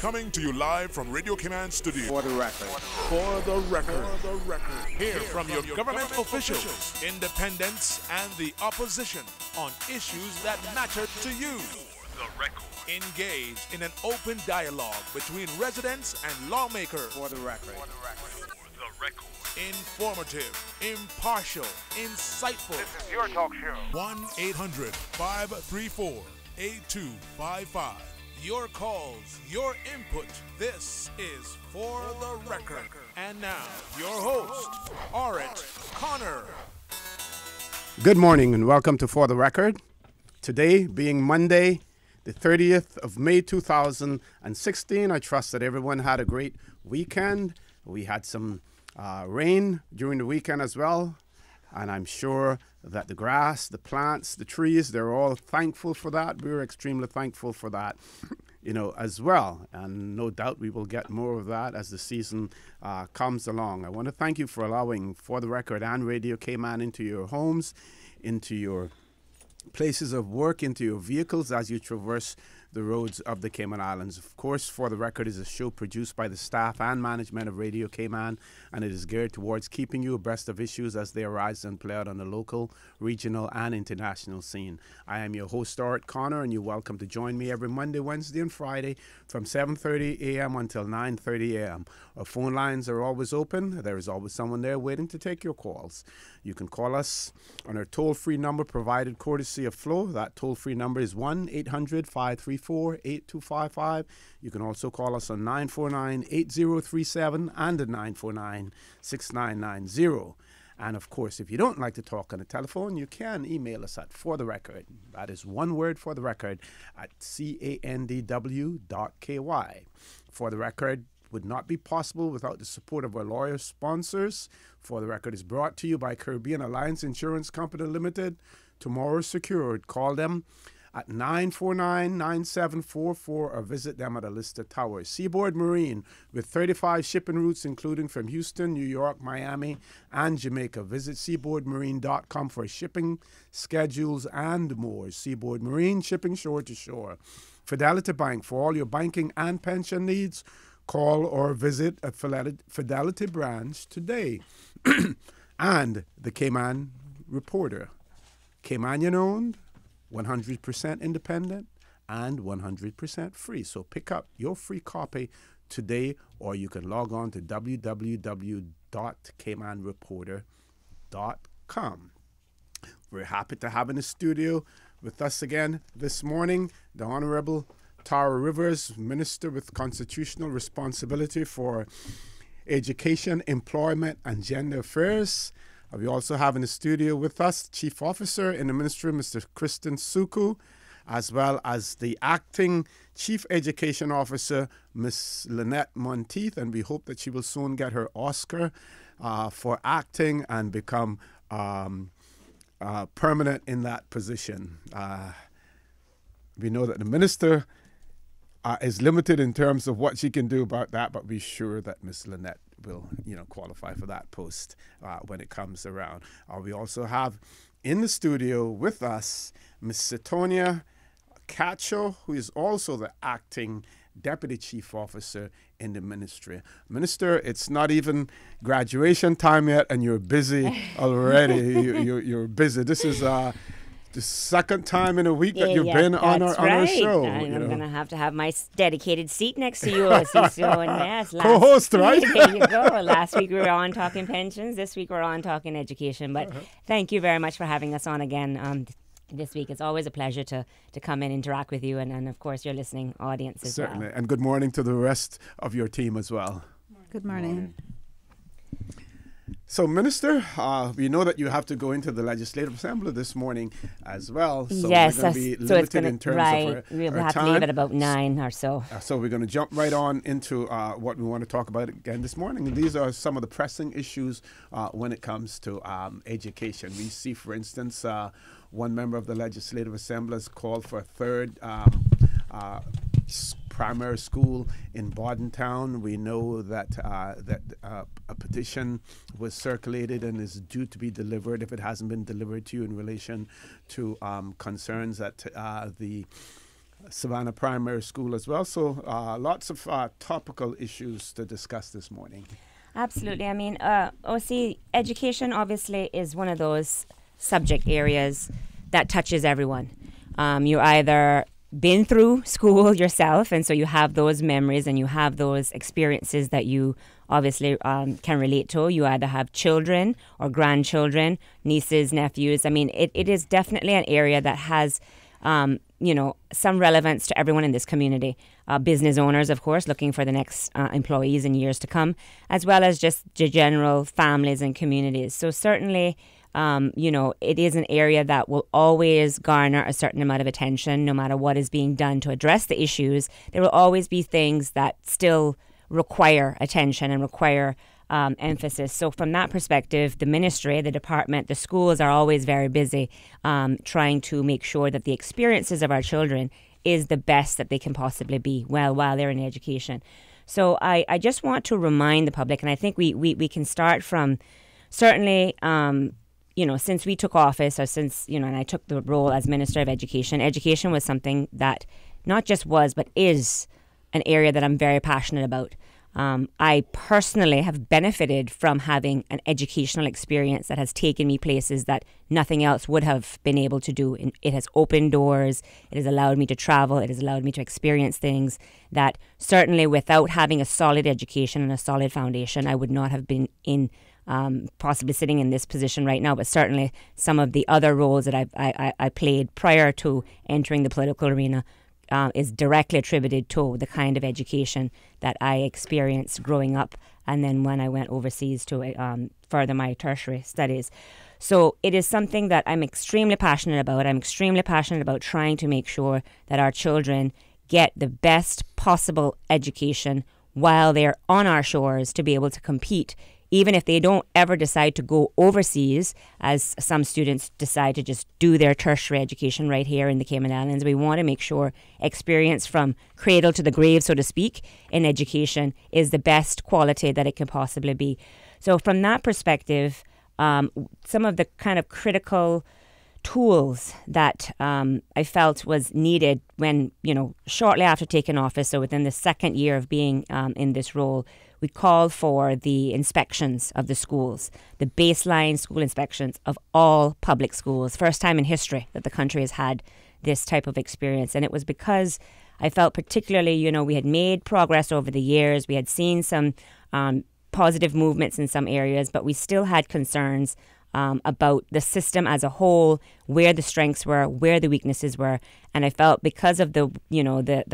Coming to you live from Radio Cayman Studio. For the record. For the record. Hear from your government officials, independents, and the opposition on issues that matter to you. The record. Engage in an open dialogue between residents and lawmakers. For the record. The record. Informative, impartial, insightful. This is your talk show. 1-800-534-8255. Your calls, your input. This is For the Record. And now, your host, Orit Connor. Good morning and welcome to For the Record. Today being Monday, the 30th of May 2016. I trust that everyone had a great weekend. We had some rain during the weekend as well. And I'm sure that the grass, the plants, the trees, they're all thankful for that. We're extremely thankful for that, as well. And no doubt we will get more of that as the season comes along. I want to thank you for allowing For the Record and Radio Cayman into your homes, into your places of work, into your vehicles as you traverse the roads of the Cayman Islands. Of course, For the Record is a show produced by the staff and management of Radio Cayman, and it is geared towards keeping you abreast of issues as they arise and play out on the local, regional, and international scene. I am your host, Orit Connor, and you're welcome to join me every Monday, Wednesday, and Friday from 7:30 a.m. until 9:30 a.m. Our phone lines are always open. There is always someone there waiting to take your calls. You can call us on our toll-free number provided courtesy of Flo. That toll-free number is 1-800-534-8255. You can also call us on 949-8037 and at 949-6990. And of course, if you don't like to talk on the telephone, you can email us at For the Record. That is one word, For the Record, at candw.ky. For the Record would not be possible without the support of our lawyer sponsors. For the Record is brought to you by Caribbean Alliance Insurance Company Limited. Tomorrow Secured. Call them at 949-9744 or visit them at Alista Towers. Seaboard Marine with 35 shipping routes including from Houston, New York, Miami, and Jamaica. Visit seaboardmarine.com for shipping schedules and more. Seaboard Marine, shipping shore to shore. Fidelity Bank for all your banking and pension needs. Call or visit a Fidelity branch today. And the Cayman Reporter. Caymanian owned, 100% independent, and 100% free. So pick up your free copy today, or you can log on to www.caymanreporter.com. We're happy to have in the studio with us again this morning the Honorable Tara Rivers, Minister with Constitutional Responsibility for Education, Employment, and Gender Affairs. We also have in the studio with us Chief Officer in the Ministry, Mr. Kristen Suku, as well as the Acting Chief Education Officer, Ms. Lynette Monteith, and we hope that she will soon get her Oscar for acting and become permanent in that position. We know that the Minister is limited in terms of what she can do about that, but we're sure that Ms. Lynette will, qualify for that post when it comes around. We also have in the studio with us Ms. Setonia Cacho, who is also the acting Deputy Chief Officer in the Ministry. Minister, it's not even graduation time yet, and you're busy already. You're busy. This is the second time in a week that you've been on our show. And I'm going to have my dedicated seat next to you. Yes, co-host, right? There you go. Last week we were on talking pensions. This week we're on talking education. But thank you very much for having us on again this week. It's always a pleasure to come and interact with you and of course, your listening audience as Certainly. well. And good morning to the rest of your team as well. Good morning. So, Minister, we know that you have to go into the Legislative Assembly this morning as well. So yes, we're going to be limited in terms of our we'll have time. to leave at about 9 or so. So we're going to jump right on into what we want to talk about again this morning. And these are some of the pressing issues when it comes to education. We see, for instance, one member of the Legislative Assembly has called for a third primary school in Bordentown. We know that a petition was circulated and is due to be delivered, if it hasn't been delivered to you, in relation to concerns that the Savannah Primary School as well. So lots of topical issues to discuss this morning. Absolutely. I mean, OC, education obviously is one of those subject areas that touches everyone. You either been through school yourself, and so you have those memories and you have those experiences that you obviously can relate to. You either have children or grandchildren, nieces, nephews. I mean, it is definitely an area that has, some relevance to everyone in this community. Business owners, of course, looking for the next employees in years to come, as well as just the general families and communities. So certainly, it is an area that will always garner a certain amount of attention, no matter what is being done to address the issues. There will always be things that still require attention and require emphasis. So from that perspective, the ministry, the department, the schools are always very busy trying to make sure that the experiences of our children is the best that they can possibly be while they're in education. So I just want to remind the public, and I think we can start from certainly, since we took office, or since, and I took the role as Minister of Education, education was something that not just was, but is an area that I'm very passionate about. I personally have benefited from having an educational experience that has taken me places that nothing else would have been able to do. It has opened doors. It has allowed me to travel. It has allowed me to experience things that certainly without having a solid education and a solid foundation, I would not have been in possibly sitting in this position right now. But certainly some of the other roles that I played prior to entering the political arena is directly attributed to the kind of education that I experienced growing up, and then when I went overseas to further my tertiary studies. So it is something that I'm extremely passionate about. I'm extremely passionate about trying to make sure that our children get the best possible education while they're on our shores to be able to compete, even if they don't ever decide to go overseas, as some students decide to just do their tertiary education right here in the Cayman Islands. We want to make sure experience from cradle to the grave, so to speak, in education is the best quality that it can possibly be. So from that perspective, some of the kind of critical tools that I felt was needed when, shortly after taking office, so within the second year of being in this role, we called for the inspections of the schools, the baseline school inspections of all public schools. First time in history that the country has had this type of experience. And it was because I felt particularly, we had made progress over the years. We had seen some positive movements in some areas, but we still had concerns about the system as a whole, where the strengths were, where the weaknesses were. And I felt because of the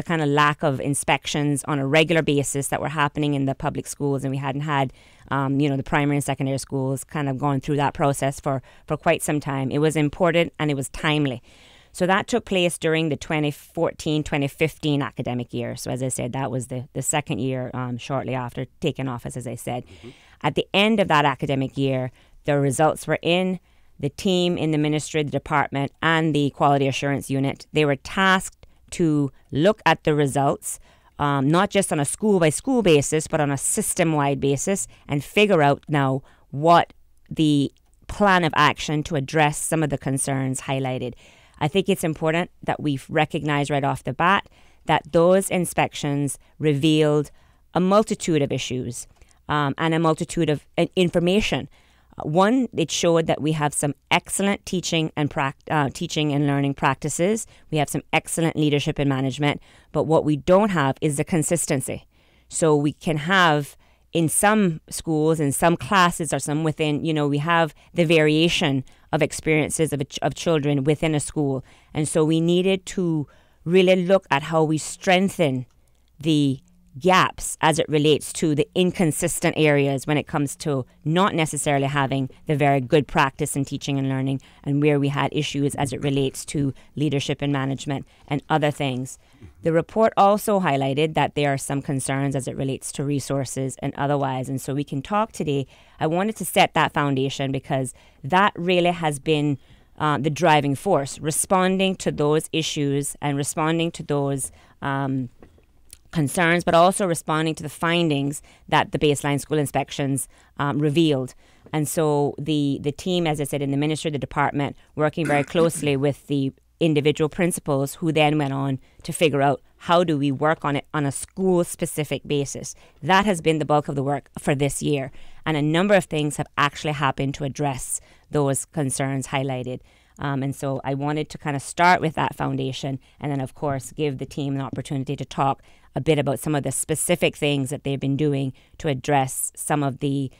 kind of lack of inspections on a regular basis that were happening in the public schools, and we hadn't had, the primary and secondary schools kind of gone through that process for quite some time. It was important and it was timely. So that took place during the 2014-2015 academic year. So as I said, that was the second year shortly after taking office, as I said. Mm-hmm. At the end of that academic year, the results were in. The team in the ministry, the department, and the quality assurance unit, they were tasked to look at the results, not just on a school-by-school basis, but on a system-wide basis, and figure out now what the plan of action to address some of the concerns highlighted. I think it's important that we recognize right off the bat that those inspections revealed a multitude of issues and a multitude of information. One, it showed that we have some excellent teaching and learning practices. We have some excellent leadership and management. But what we don't have is the consistency. So we can have in some schools, in some classes, or some within, we have the variation of experiences of children within a school. And so we needed to really look at how we strengthen the gaps as it relates to the inconsistent areas when it comes to not necessarily having the very good practice in teaching and learning, and where we had issues as it relates to leadership and management and other things. The report also highlighted that there are some concerns as it relates to resources and otherwise, and so we can talk today. I wanted to set that foundation because that really has been the driving force, responding to those issues and responding to those concerns, but also responding to the findings that the baseline school inspections revealed. And so the team, as I said, in the ministry, the department, working very closely with the individual principals who then went on to figure out how do we work on it on a school-specific basis. That has been the bulk of the work for this year. And a number of things have actually happened to address those concerns highlighted. And so I wanted to kind of start with that foundation and then, of course, give the team an opportunity to talk a bit about some of the specific things that they've been doing to address some of the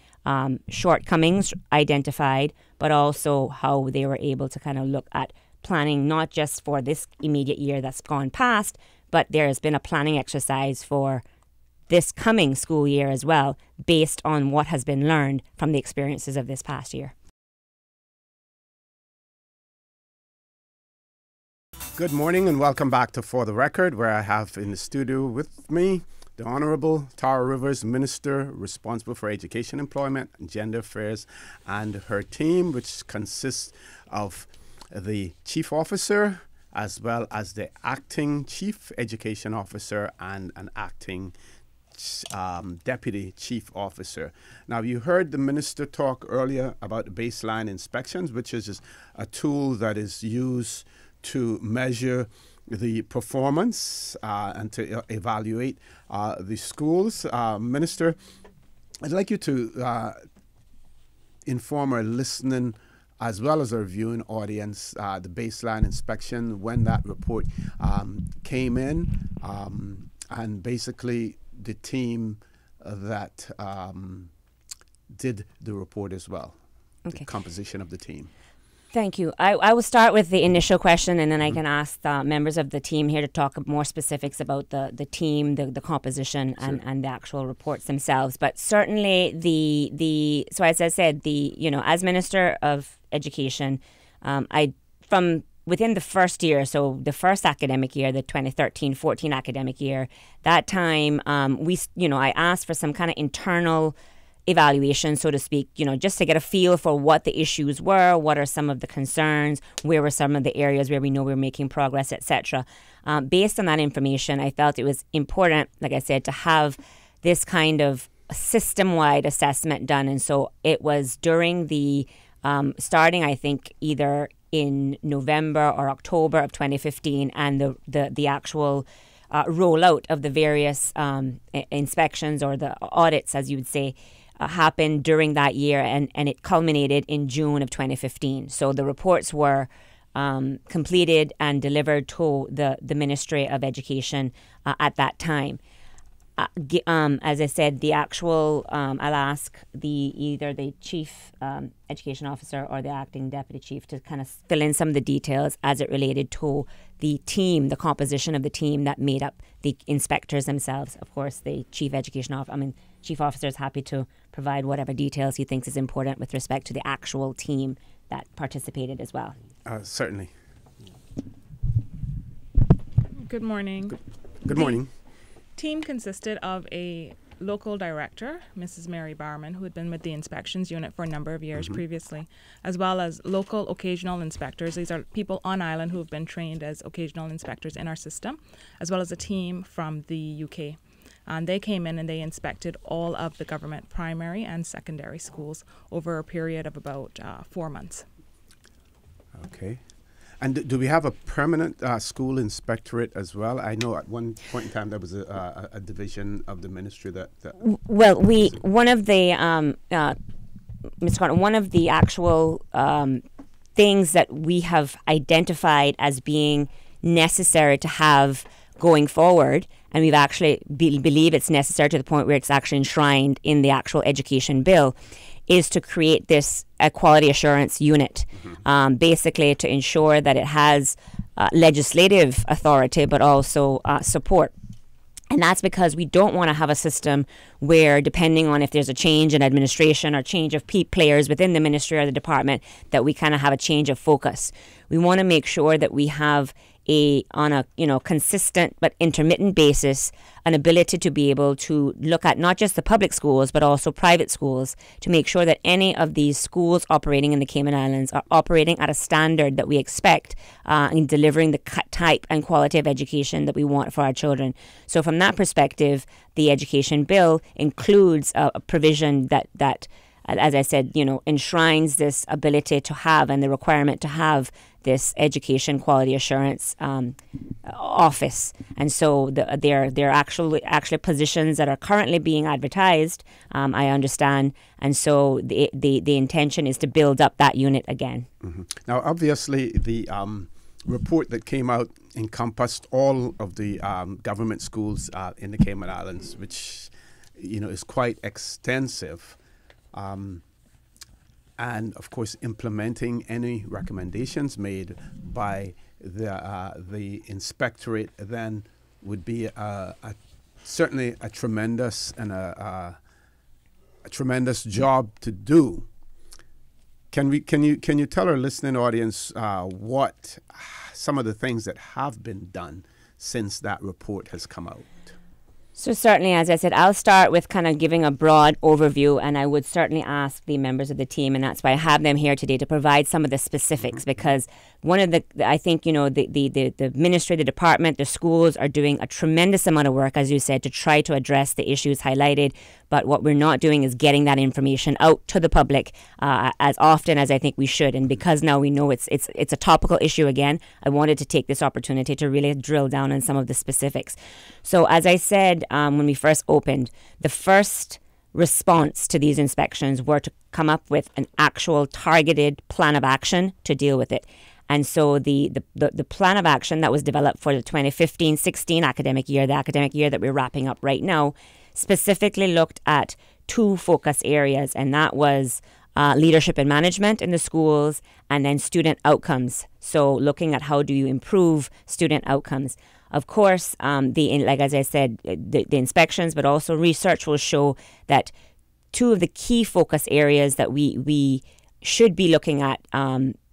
shortcomings identified, but also how they were able to kind of look at planning not just for this immediate year that's gone past, but there has been a planning exercise for this coming school year as well, based on what has been learned from the experiences of this past year. Good morning and welcome back to For the Record, where I have in the studio with me the Honorable Tara Rivers, Minister responsible for Education, Employment, and Gender Affairs, and her team, which consists of the Chief Officer as well as the Acting Chief Education Officer and an Acting Deputy Chief Officer. Now, you heard the Minister talk earlier about the baseline inspections, which is a tool that is used to measure the performance and to evaluate the schools. Minister, I'd like you to inform our listening as well as our viewing audience the baseline inspection, when that report came in, and basically the team that did the report as well, the composition of the team. Thank you. I will start with the initial question, and then I can ask the members of the team here to talk more specifics about the team, the composition, and the actual reports themselves. But certainly, so as I said, as Minister of Education, from within the first year, so the first academic year, the 2013-14 academic year, that time I asked for some kind of internal evaluation, so to speak, just to get a feel for what the issues were, what are some of the concerns, where were some of the areas where we know we're making progress, etc. Based on that information, I felt it was important, like I said, to have this kind of system-wide assessment done. And so it was during the, starting, I think, either in November or October of 2015, and the actual rollout of the various inspections or the audits, as you would say, happened during that year, and it culminated in June of 2015. So the reports were completed and delivered to the Ministry of Education at that time. As I said, the actual, I'll ask either the Chief Education Officer or the Acting Deputy Chief to kind of fill in some of the details as it related to the team, the composition of the team that made up the inspectors themselves. Of course, the Chief Officer is happy to provide whatever details he thinks is important with respect to the actual team that participated as well. Certainly. Good morning. Good morning. Team consisted of a local director, Mrs. Mary Barman, who had been with the inspections unit for a number of years previously, as well as local occasional inspectors. These are people on island who have been trained as occasional inspectors in our system, as well as a team from the UK. And they came in and they inspected all of the government primary and secondary schools over a period of about 4 months. Okay. And do we have a permanent school inspectorate as well? I know at one point in time there was a division of the ministry that well, one of the Mr. Cotton, one of the actual things that we have identified as being necessary to have going forward, and we've actually believe it's necessary to the point where it's actually enshrined in the actual education bill, is to create this quality assurance unit, basically to ensure that it has legislative authority but also support. And that's because we don't want to have a system where, depending on if there's a change in administration or change of players within the ministry or the department, that we kind of have a change of focus. We want to make sure that we have on a consistent but intermittent basis an ability to be able to look at not just the public schools but also private schools, to make sure that any of these schools operating in the Cayman Islands are operating at a standard that we expect in delivering the type and quality of education that we want for our children. So from that perspective, the education bill includes a provision that as I said, enshrines this ability to have and the requirement to have this education quality assurance office. And so there are actually positions that are currently being advertised, I understand. And so the intention is to build up that unit again. Mm-hmm. Now, obviously, the report that came out encompassed all of the government schools in the Cayman Islands, which is quite extensive. And of course, implementing any recommendations made by the inspectorate then would be certainly a tremendous and a tremendous job to do. Can you tell our listening audience what some of the things that have been done since that report has come out? So certainly, as I said, I'll start with kind of giving a broad overview, and I would certainly ask the members of the team, and that's why I have them here today, to provide some of the specifics, because one of I think, the ministry, the department, the schools are doing a tremendous amount of work, as you said, to try to address the issues highlighted. But what we're not doing is getting that information out to the public as often as I think we should. And because now we know it's a topical issue again, I wanted to take this opportunity to really drill down on some of the specifics. So as I said, when we first opened, the first response to these inspections were to come up with an actual targeted plan of action to deal with it. And so the plan of action that was developed for the 2015-16 academic year, the academic year that we're wrapping up right now, specifically looked at two focus areas, and that was leadership and management in the schools, and then student outcomes. So looking at how do you improve student outcomes. Of course, as I said, the inspections, but also research will show that two of the key focus areas that we should be looking at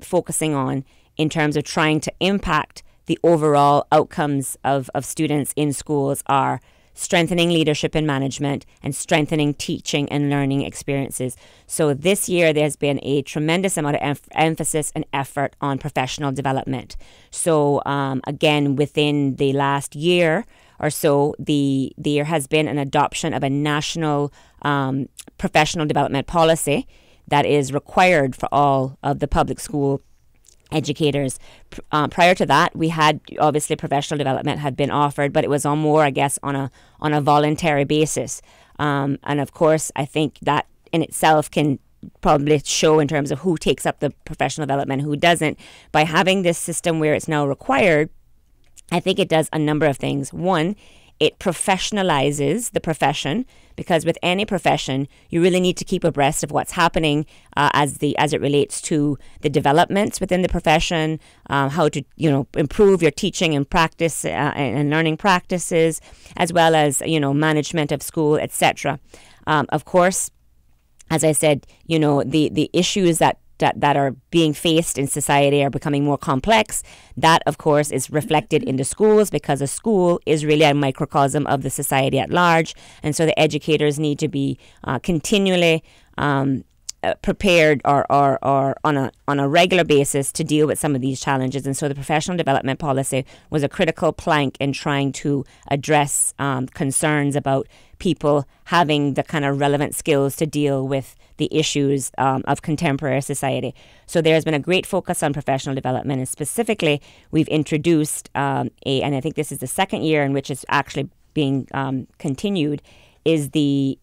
focusing on in terms of trying to impact the overall outcomes of students in schools are strengthening leadership and management and strengthening teaching and learning experiences. So this year there's been a tremendous amount of emphasis and effort on professional development. So again, within the last year or so, there has been an adoption of a national professional development policy that is required for all of the public school educators. Prior to that, we had obviously professional development had been offered, but it was on a voluntary basis. And of course, I think that in itself can probably show in terms of who takes up the professional development, who doesn't. By having this system where it's now required, I think it does a number of things. One, it professionalizes the profession, because with any profession, you really need to keep abreast of what's happening as it relates to the developments within the profession, how to improve your teaching and practice and learning practices, as well as management of school, etc. Of course, as I said, the issues that are being faced in society are becoming more complex. That, of course, is reflected in the schools, because a school is really a microcosm of the society at large. And so the educators need to be continually prepared or on a regular basis to deal with some of these challenges. And so the professional development policy was a critical plank in trying to address concerns about people having the kind of relevant skills to deal with the issues of contemporary society. So there's been a great focus on professional development, and specifically we've introduced and I think this is the second year in which it's actually being continued, is the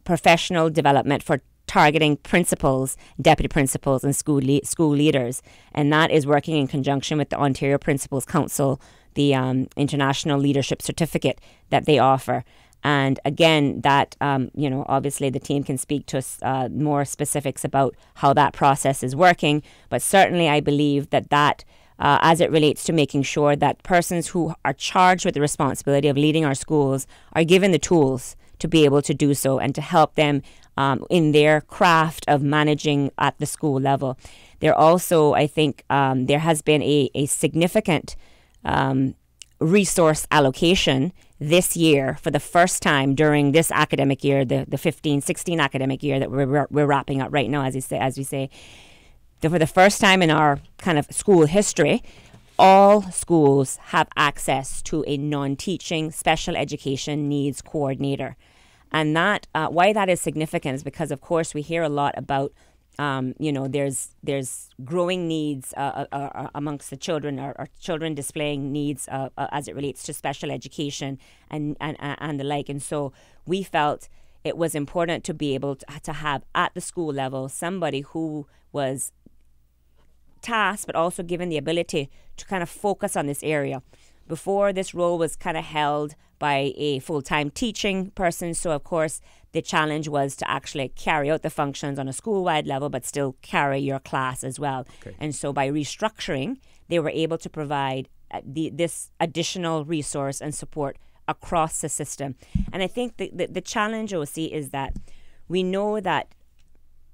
professional development for targeting principals, deputy principals, and school leaders. And that is working in conjunction with the Ontario Principals Council, the International Leadership Certificate that they offer. And again, that, obviously the team can speak to us more specifics about how that process is working. But certainly I believe that as it relates to making sure that persons who are charged with the responsibility of leading our schools are given the tools to be able to do so and to help them in their craft of managing at the school level. There also, I think, there has been a significant resource allocation this year for the first time during this academic year, the 15-16 academic year that we're wrapping up right now, as we say. For the first time in our kind of school history, all schools have access to a non-teaching special education needs coordinator. And that why that is significant is because, of course, we hear a lot about there's growing needs amongst the children, or children displaying needs as it relates to special education and the like. And so we felt it was important to be able to have at the school level somebody who was tasked but also given the ability to kind of focus on this area. Before, this role was kind of held by a full-time teaching person. So, of course, the challenge was to actually carry out the functions on a school-wide level, but still carry your class as well. Okay. And so by restructuring, they were able to provide this additional resource and support across the system. And I think the challenge, OC, is that we know that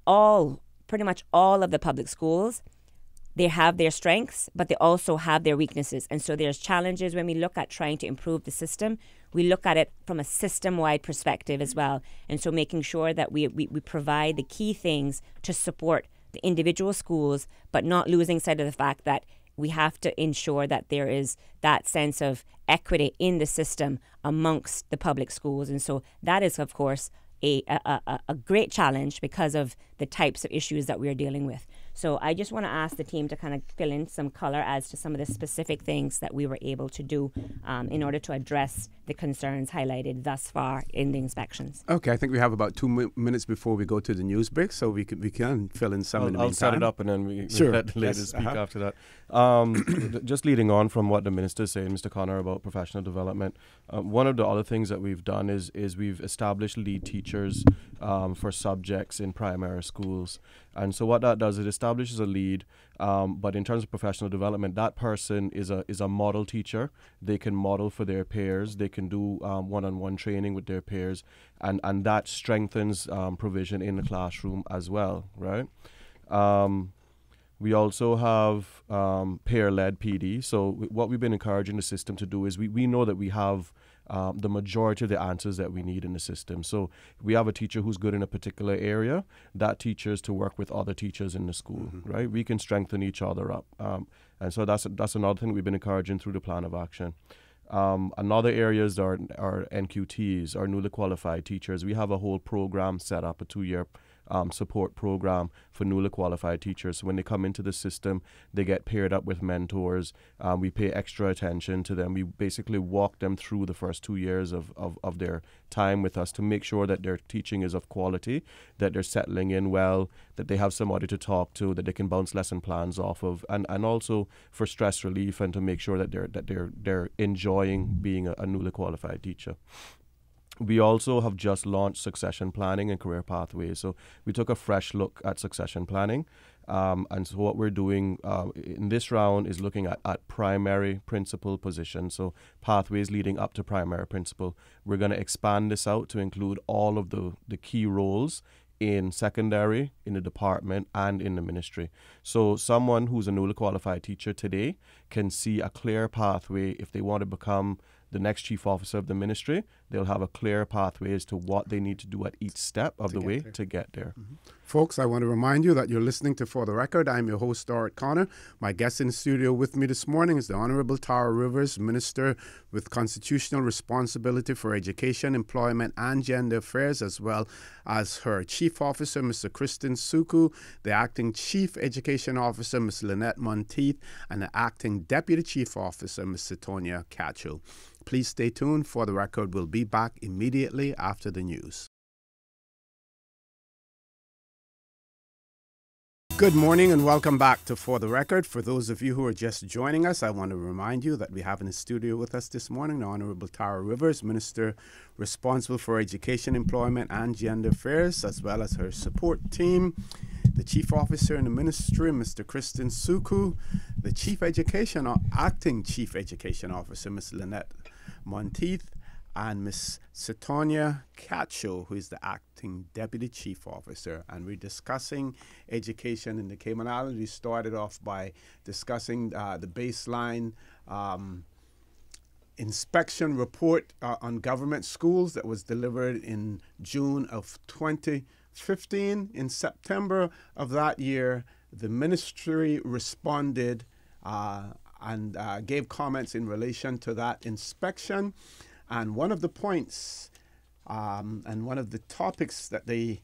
pretty much all of the public schools, they have their strengths, but they also have their weaknesses. And so there's challenges when we look at trying to improve the system. We look at it from a system-wide perspective as well. And so making sure that we provide the key things to support the individual schools, but not losing sight of the fact that we have to ensure that there is that sense of equity in the system amongst the public schools. And so that is, of course, a great challenge because of the types of issues that we're dealing with. So I just want to ask the team to kind of fill in some color as to some of the specific things that we were able to do in order to address the concerns highlighted thus far in the inspections. Okay, I think we have about 2 minutes before we go to the news break, so we can fill in some in the meantime. I'll set it up and then we sure. let the ladies speak after that. Just leading on from what the minister is saying, Mr. Connor, about professional development, one of the other things that we've done is we've established lead teachers for subjects in primary schools. And so what that does, it establishes a lead, but in terms of professional development, that person is a model teacher. They can model for their peers. They can do one-on-one training with their peers, and that strengthens provision in the classroom as well, right? We also have peer-led PD. So what we've been encouraging the system to do is we know that we have the majority of the answers that we need in the system. So we have a teacher who's good in a particular area. That teacher is to work with other teachers in the school, right? We can strengthen each other up. And so that's another thing we've been encouraging through the plan of action. Another areas are NQTs, our newly qualified teachers. We have a whole program set up, a 2-year support program for newly qualified teachers. So when they come into the system, they get paired up with mentors. We pay extra attention to them. We basically walk them through the first 2 years of their time with us to make sure that their teaching is of quality, that they're settling in well, that they have somebody to talk to, that they can bounce lesson plans off of, and also for stress relief and to make sure that they're enjoying being a newly qualified teacher. We also have just launched succession planning and career pathways. So we took a fresh look at succession planning. And so what we're doing in this round is looking at primary principal positions, so pathways leading up to primary principal. We're going to expand this out to include all of the key roles in secondary, in the department, and in the ministry. So someone who's a newly qualified teacher today can see a clear pathway if they want to become the next chief officer of the ministry. They'll have a clear pathway as to what they need to do at each step of the way to get there. Folks, I want to remind you that you're listening to For the Record. I'm your host, Stuart Connor. My guest in the studio with me this morning is the Honorable Tara Rivers, Minister with Constitutional Responsibility for Education, Employment, and Gender Affairs, as well as her Chief Officer, Mr. Kristen Suku, the Acting Chief Education Officer, Ms. Lynette Monteith, and the Acting Deputy Chief Officer, Ms. Sitonia Catchell. Please stay tuned. For the Record, we'll be back immediately after the news. Good morning and welcome back to For the Record. For those of you who are just joining us, I want to remind you that we have in the studio with us this morning the Honorable Tara Rivers, Minister responsible for Education, Employment, and Gender Affairs, as well as her support team. The Chief Officer in the Ministry, Mr. Kristen Suku, the Acting Chief Education Officer, Ms. Lynette Monteith, and Ms. Sitonia Catchell, who is the Acting Deputy Chief Officer. And we're discussing education in the Cayman Islands. We started off by discussing the baseline inspection report on government schools that was delivered in June of 2015. In September of that year, the ministry responded and gave comments in relation to that inspection. And one of the points And one of the topics that they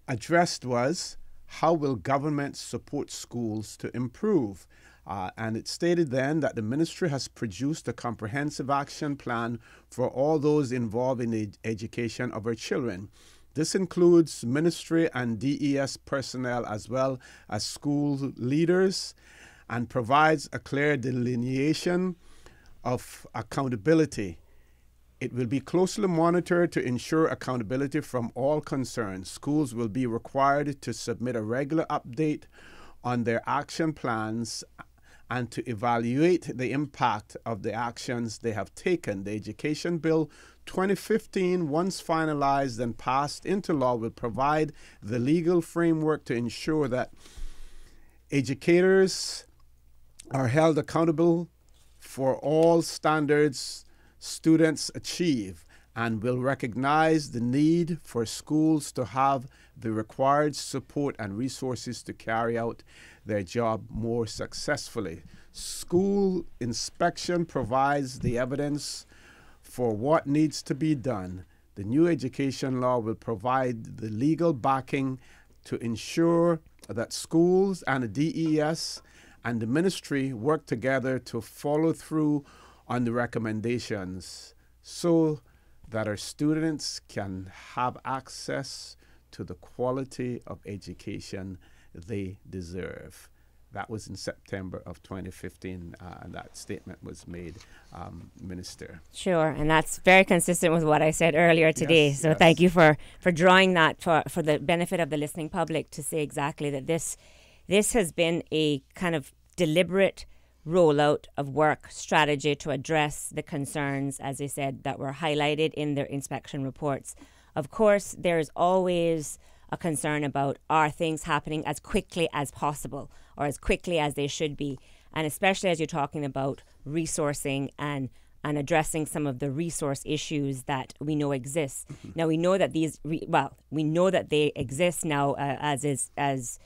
addressed was, how will government support schools to improve? And it stated then that the ministry has produced a comprehensive action plan for all those involved in the education of our children. This includes ministry and DES personnel as well as school leaders, and provides a clear delineation of accountability. It will be closely monitored to ensure accountability from all concerned. Schools will be required to submit a regular update on their action plans and to evaluate the impact of the actions they have taken. The Education Bill 2015, once finalized and passed into law, will provide the legal framework to ensure that educators are held accountable for all standards students achieve, and will recognize the need for schools to have the required support and resources to carry out their job more successfully. School inspection provides the evidence for what needs to be done. The new education law will provide the legal backing to ensure that schools and the DES and the ministry work together to follow through on the recommendations so that our students can have access to the quality of education they deserve. That was in September of 2015, and that statement was made, Minister. Sure, and that's very consistent with what I said earlier today. Yes, so yes. Thank you for drawing that for the benefit of the listening public to say exactly that this has been a kind of deliberate rollout of work strategy to address the concerns, as I said, that were highlighted in their inspection reports. Of course, there's always a concern about, are things happening as quickly as possible or as quickly as they should be? And especially as you're talking about resourcing and addressing some of the resource issues that we know exist. Now, we know that we know that they exist now as is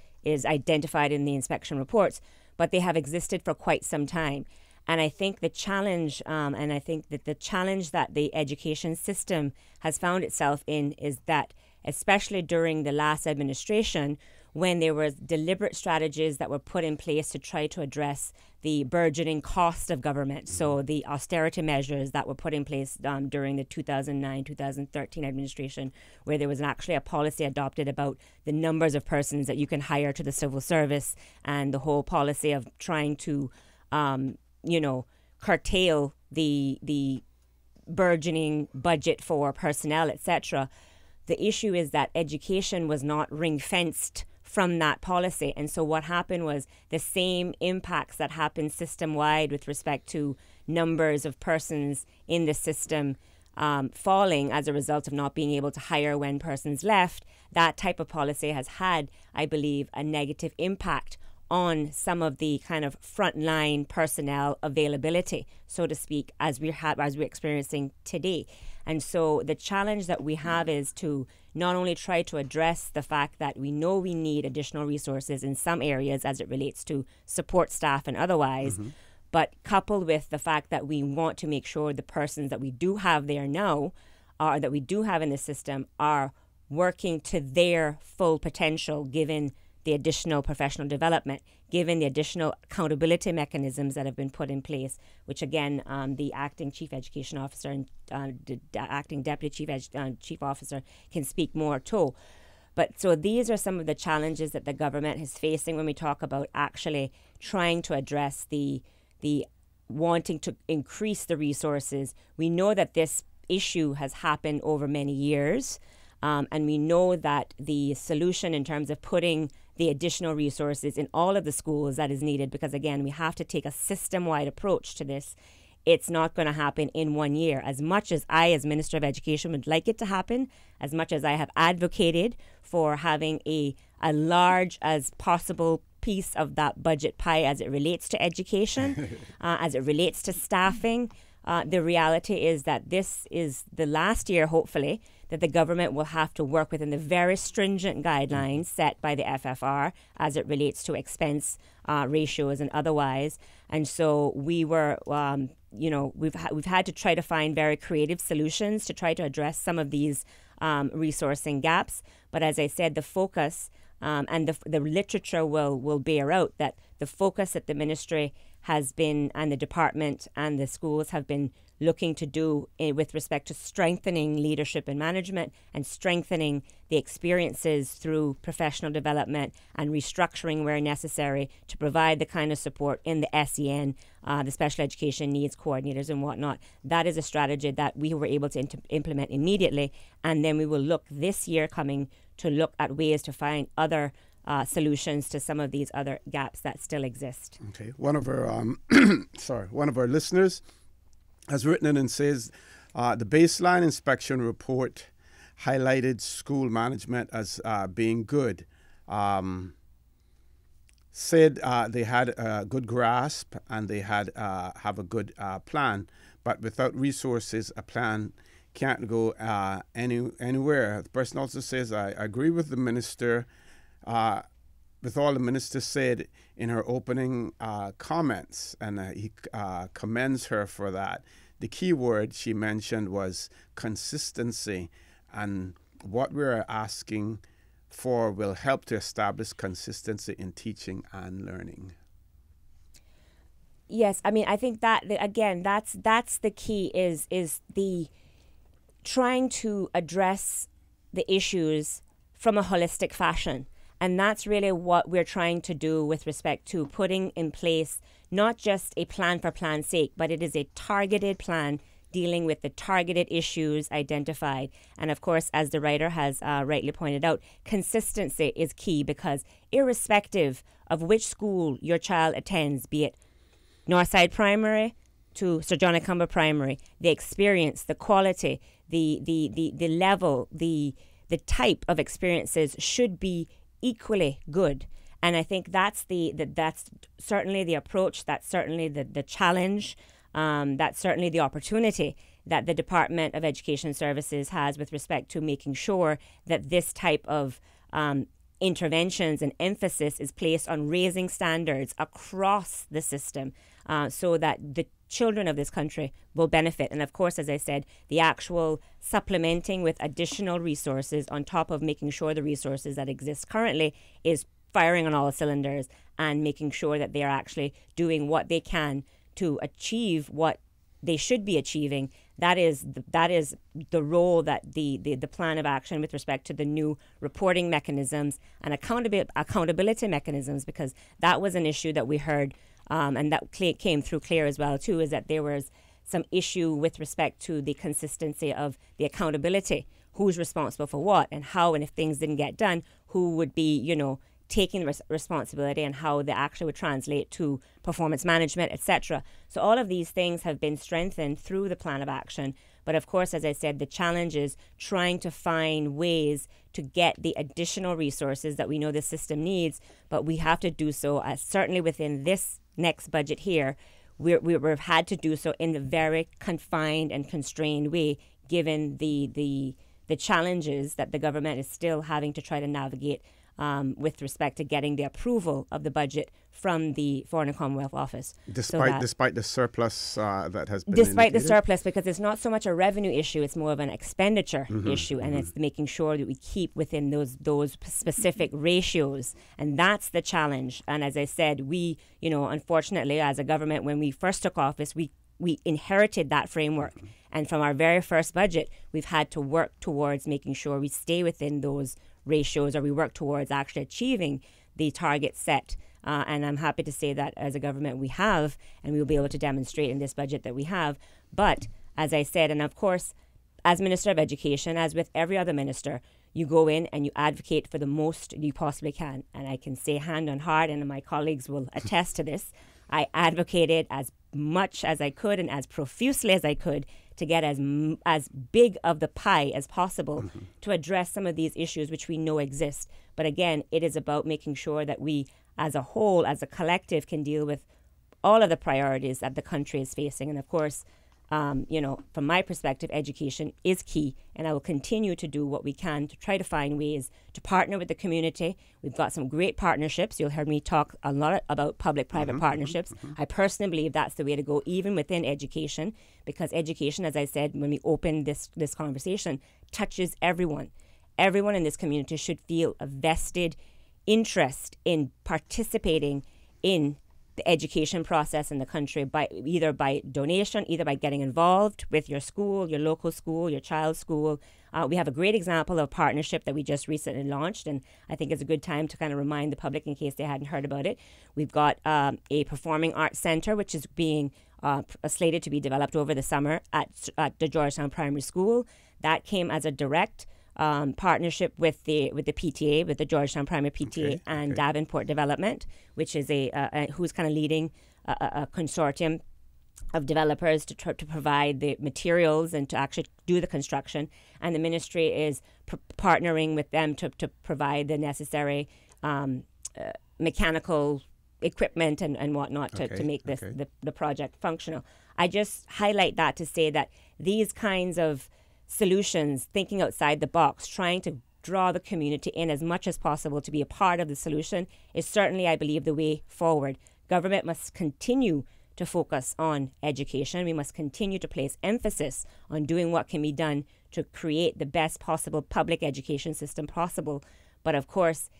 identified in the inspection reports, but they have existed for quite some time. And I think the challenge, that the education system has found itself in is that, especially during the last administration, when there were deliberate strategies that were put in place to try to address the burgeoning cost of government. So the austerity measures that were put in place during the 2009-2013 administration, where there was actually a policy adopted about the numbers of persons that you can hire to the civil service, and the whole policy of trying to, curtail the burgeoning budget for personnel, etc. The issue is that education was not ring-fenced from that policy. And so what happened was the same impacts that happened system-wide with respect to numbers of persons in the system falling as a result of not being able to hire when persons left. That type of policy has had, I believe, a negative impact on some of the kind of frontline personnel availability, so to speak, as we're experiencing today. And so the challenge that we have is to not only try to address the fact that we know we need additional resources in some areas as it relates to support staff and otherwise, but coupled with the fact that we want to make sure the persons that we do have there now, or that we do have in the system, are working to their full potential, given the additional professional development, given the additional accountability mechanisms that have been put in place, which again, the acting chief education officer and the acting deputy chief officer can speak more to. But so these are some of the challenges that the government is facing when we talk about actually trying to address the wanting to increase the resources. We know that this issue has happened over many years, and we know that the solution in terms of putting the additional resources in all of the schools that is needed, because again, we have to take a system-wide approach to this. It's not going to happen in 1 year. As much as I, as Minister of Education, would like it to happen, as much as I have advocated for having a large as possible piece of that budget pie as it relates to education, as it relates to staffing, the reality is that this is the last year, hopefully, that the government will have to work within the very stringent guidelines set by the FFR as it relates to expense ratios and otherwise. And so we were, we've had to try to find very creative solutions to try to address some of these resourcing gaps. But as I said, the focus and the literature will bear out that the focus that the ministry has been, and the department and the schools have been looking to do with respect to strengthening leadership and management and strengthening the experiences through professional development and restructuring where necessary to provide the kind of support in the SEN, the special education needs coordinators and whatnot. That is a strategy that we were able to implement immediately. And then we will look this year coming to look at ways to find other solutions to some of these other gaps that still exist. Okay. One of our one of our listeners has written in and says the baseline inspection report highlighted school management as being good. Said they had a good grasp and they had have a good plan, but without resources, a plan can't go anywhere. The person also says, I agree with the minister, with all the minister said in her opening comments, and he commends her for that. The key word she mentioned was consistency, and what we're asking for will help to establish consistency in teaching and learning. Yes, I mean, I think that again, that's the key is the trying to address the issues from a holistic fashion. And that's really what we're trying to do with respect to putting in place not just a plan for plan's sake, but it is a targeted plan dealing with the targeted issues identified. And of course, as the writer has rightly pointed out, consistency is key, because irrespective of which school your child attends, be it Northside Primary to Sir John Acumba Primary, the experience, the quality, the level, the type of experiences should be equally good. And I think that's that's certainly the approach, that's certainly the challenge, that's certainly the opportunity that the Department of Education Services has with respect to making sure that this type of interventions and emphasis is placed on raising standards across the system, so that the children of this country will benefit. And of course, as I said, the actual supplementing with additional resources on top of making sure the resources that exist currently is firing on all cylinders and making sure that they are actually doing what they can to achieve what they should be achieving. That is the role that the plan of action with respect to the new reporting mechanisms and accountability mechanisms, because that was an issue that we heard, and that came through clear as well too, is that there was some issue with respect to the consistency of the accountability, who's responsible for what and how, and if things didn't get done, who would be, taking responsibility, and how they actually would translate to performance management, etc. So all of these things have been strengthened through the plan of action. But of course, as I said, the challenge is trying to find ways to get the additional resources that we know the system needs, but we have to do so certainly within this next budget here. We've had to do so in a very confined and constrained way, given the challenges that the government is still having to try to navigate with respect to getting the approval of the budget from the Foreign and Commonwealth Office. Despite the surplus that has been Despite indicated? the surplus, because it's not so much a revenue issue, it's more of an expenditure issue, and it's making sure that we keep within those specific ratios, and that's the challenge. And as I said, we, unfortunately, as a government, when we first took office, we inherited that framework. And from our very first budget, we've had to work towards making sure we stay within those ratios, or we work towards actually achieving the target set. And I'm happy to say that as a government we have, and we will be able to demonstrate in this budget that we have. But as I said, and of course, as Minister of Education, as with every other minister, you go in and you advocate for the most you possibly can. And I can say hand on heart, and my colleagues will attest to this, I advocated as much as I could and as profusely as I could to get as big of the pie as possible to address some of these issues which we know exist. But again, it is about making sure that we as a whole, as a collective, can deal with all of the priorities that the country is facing. And of course, From my perspective, education is key, and I will continue to do what we can to try to find ways to partner with the community. We've got some great partnerships. You'll hear me talk a lot about public-private partnerships. I personally believe that's the way to go, even within education, because education, as I said when we opened this conversation, touches everyone. Everyone in this community should feel a vested interest in participating in the education process in the country, either by donation, either by getting involved with your school, your local school, your child's school. We have a great example of a partnership that we just recently launched, and I think it's a good time to kind of remind the public in case they hadn't heard about it. We've got a performing arts center, which is being slated to be developed over the summer at the Georgetown Primary School. That came as a direct partnership with the PTA, with the Georgetown Primary PTA and Davenport Development, which is who's kind of leading a consortium of developers to provide the materials and to actually do the construction. And the ministry is partnering with them to provide the necessary mechanical equipment and whatnot to make the project functional. I just highlight that to say that these kinds of solutions, thinking outside the box, trying to draw the community in as much as possible to be a part of the solution is certainly, I believe, the way forward. Government must continue to focus on education. We must continue to place emphasis on doing what can be done to create the best possible public education system possible. But of course,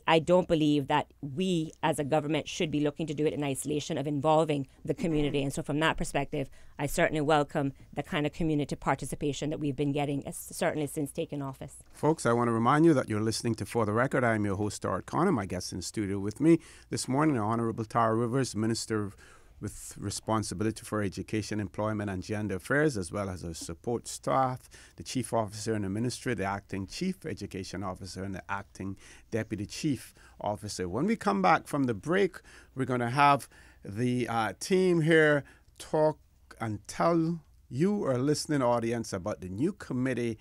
I don't believe that we as a government should be looking to do it in isolation of involving the community. And so from that perspective, I certainly welcome the kind of community participation that we've been getting, certainly since taking office. Folks, I want to remind you that you're listening to For the Record. I'm your host, Stuart Connor. My guest in the studio with me this morning, the Honorable Tara Rivers, Minister with responsibility for education, employment, and gender affairs, as well as her support staff, the chief officer in the ministry, the acting chief education officer, and the acting deputy chief officer. When we come back from the break, we're going to have the team here talk and tell you, our listening audience, about the new committee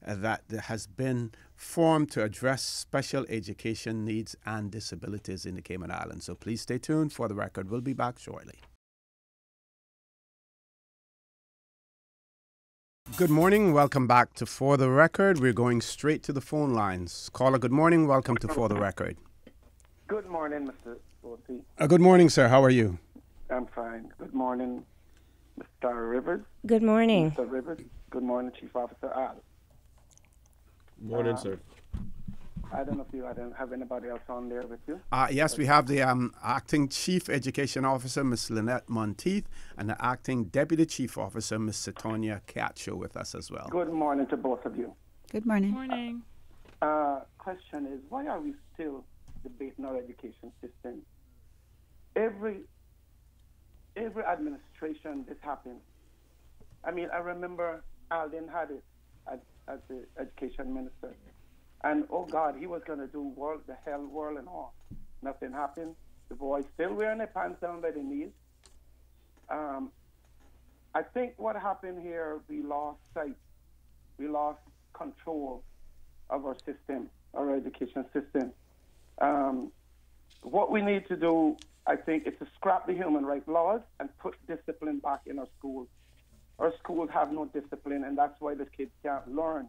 that has been formed to address special education needs and disabilities in the Cayman Islands. So please stay tuned. For the Record, we'll be back shortly. Good morning. Welcome back to For the Record. We're going straight to the phone lines. Caller, good morning. Welcome to For the Record. Good morning, Mr. Ortiz. Good morning, sir. How are you? I'm fine. Good morning, Mr. Rivers. Good morning. Mr. Rivers. Good morning, Chief Officer Al. Morning, sir. I don't know if you have anybody else on there with you. Yes, we have the acting chief education officer, Ms. Lynette Monteith, and the acting deputy chief officer, Ms. Setonia Cacho, with us as well. Good morning to both of you. Good morning. Morning. Question is, why are we still debating our education system? Every administration, this happens. I mean, I remember Alden had it as the education minister. And, oh, God, he was going to do the hell world and all. Nothing happened. The boys still wearing their pants down by the knees. I think what happened here, we lost sight. We lost control of our system, our education system. What we need to do, I think, is to scrap the human rights laws and put discipline back in our schools. Our schools have no discipline, and that's why the kids can't learn.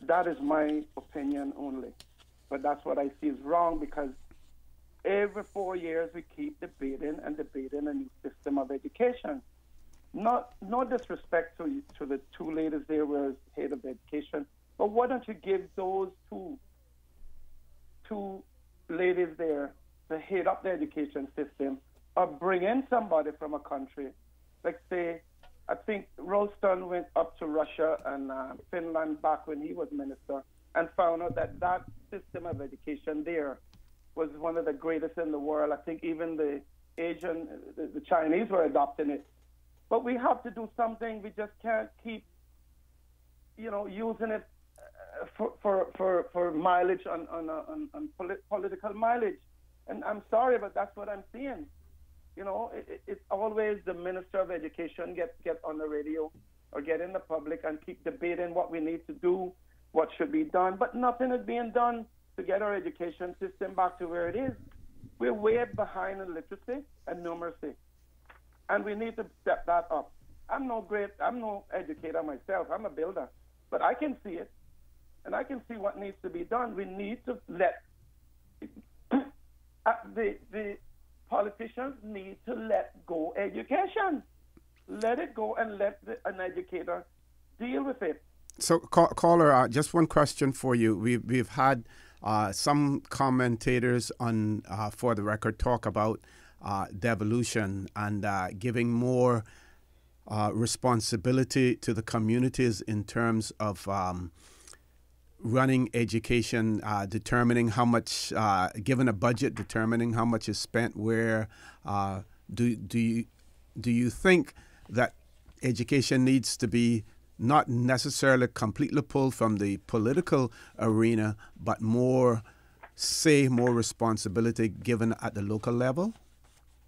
That is my opinion only. But that's what I see is wrong, because every 4 years we keep debating a new system of education. No disrespect to the two ladies there who were head of education, but why don't you give those two ladies there to head up the education system, or bring in somebody from a country, like say, I think Ralston went up to Russia and Finland back when he was minister and found out that system of education there was one of the greatest in the world. I think even the Chinese were adopting it. But we have to do something. We just can't keep, using it for mileage on political mileage. And I'm sorry, but that's what I'm seeing. It's always the Minister of Education get on the radio or get in the public and keep debating what we need to do, what should be done. But nothing is being done to get our education system back to where it is. We're way behind in literacy and numeracy. And we need to step that up. I'm no educator myself. I'm a builder. But I can see it. And I can see what needs to be done. We need to let the politicians need to let go education. Let it go and let an educator deal with it. So, caller, just one question for you. We've had some commentators on For the Record talk about devolution and giving more responsibility to the communities in terms of running education, determining how much, given a budget, determining how much is spent where. Do you think that education needs to be not necessarily completely pulled from the political arena, but more responsibility given at the local level?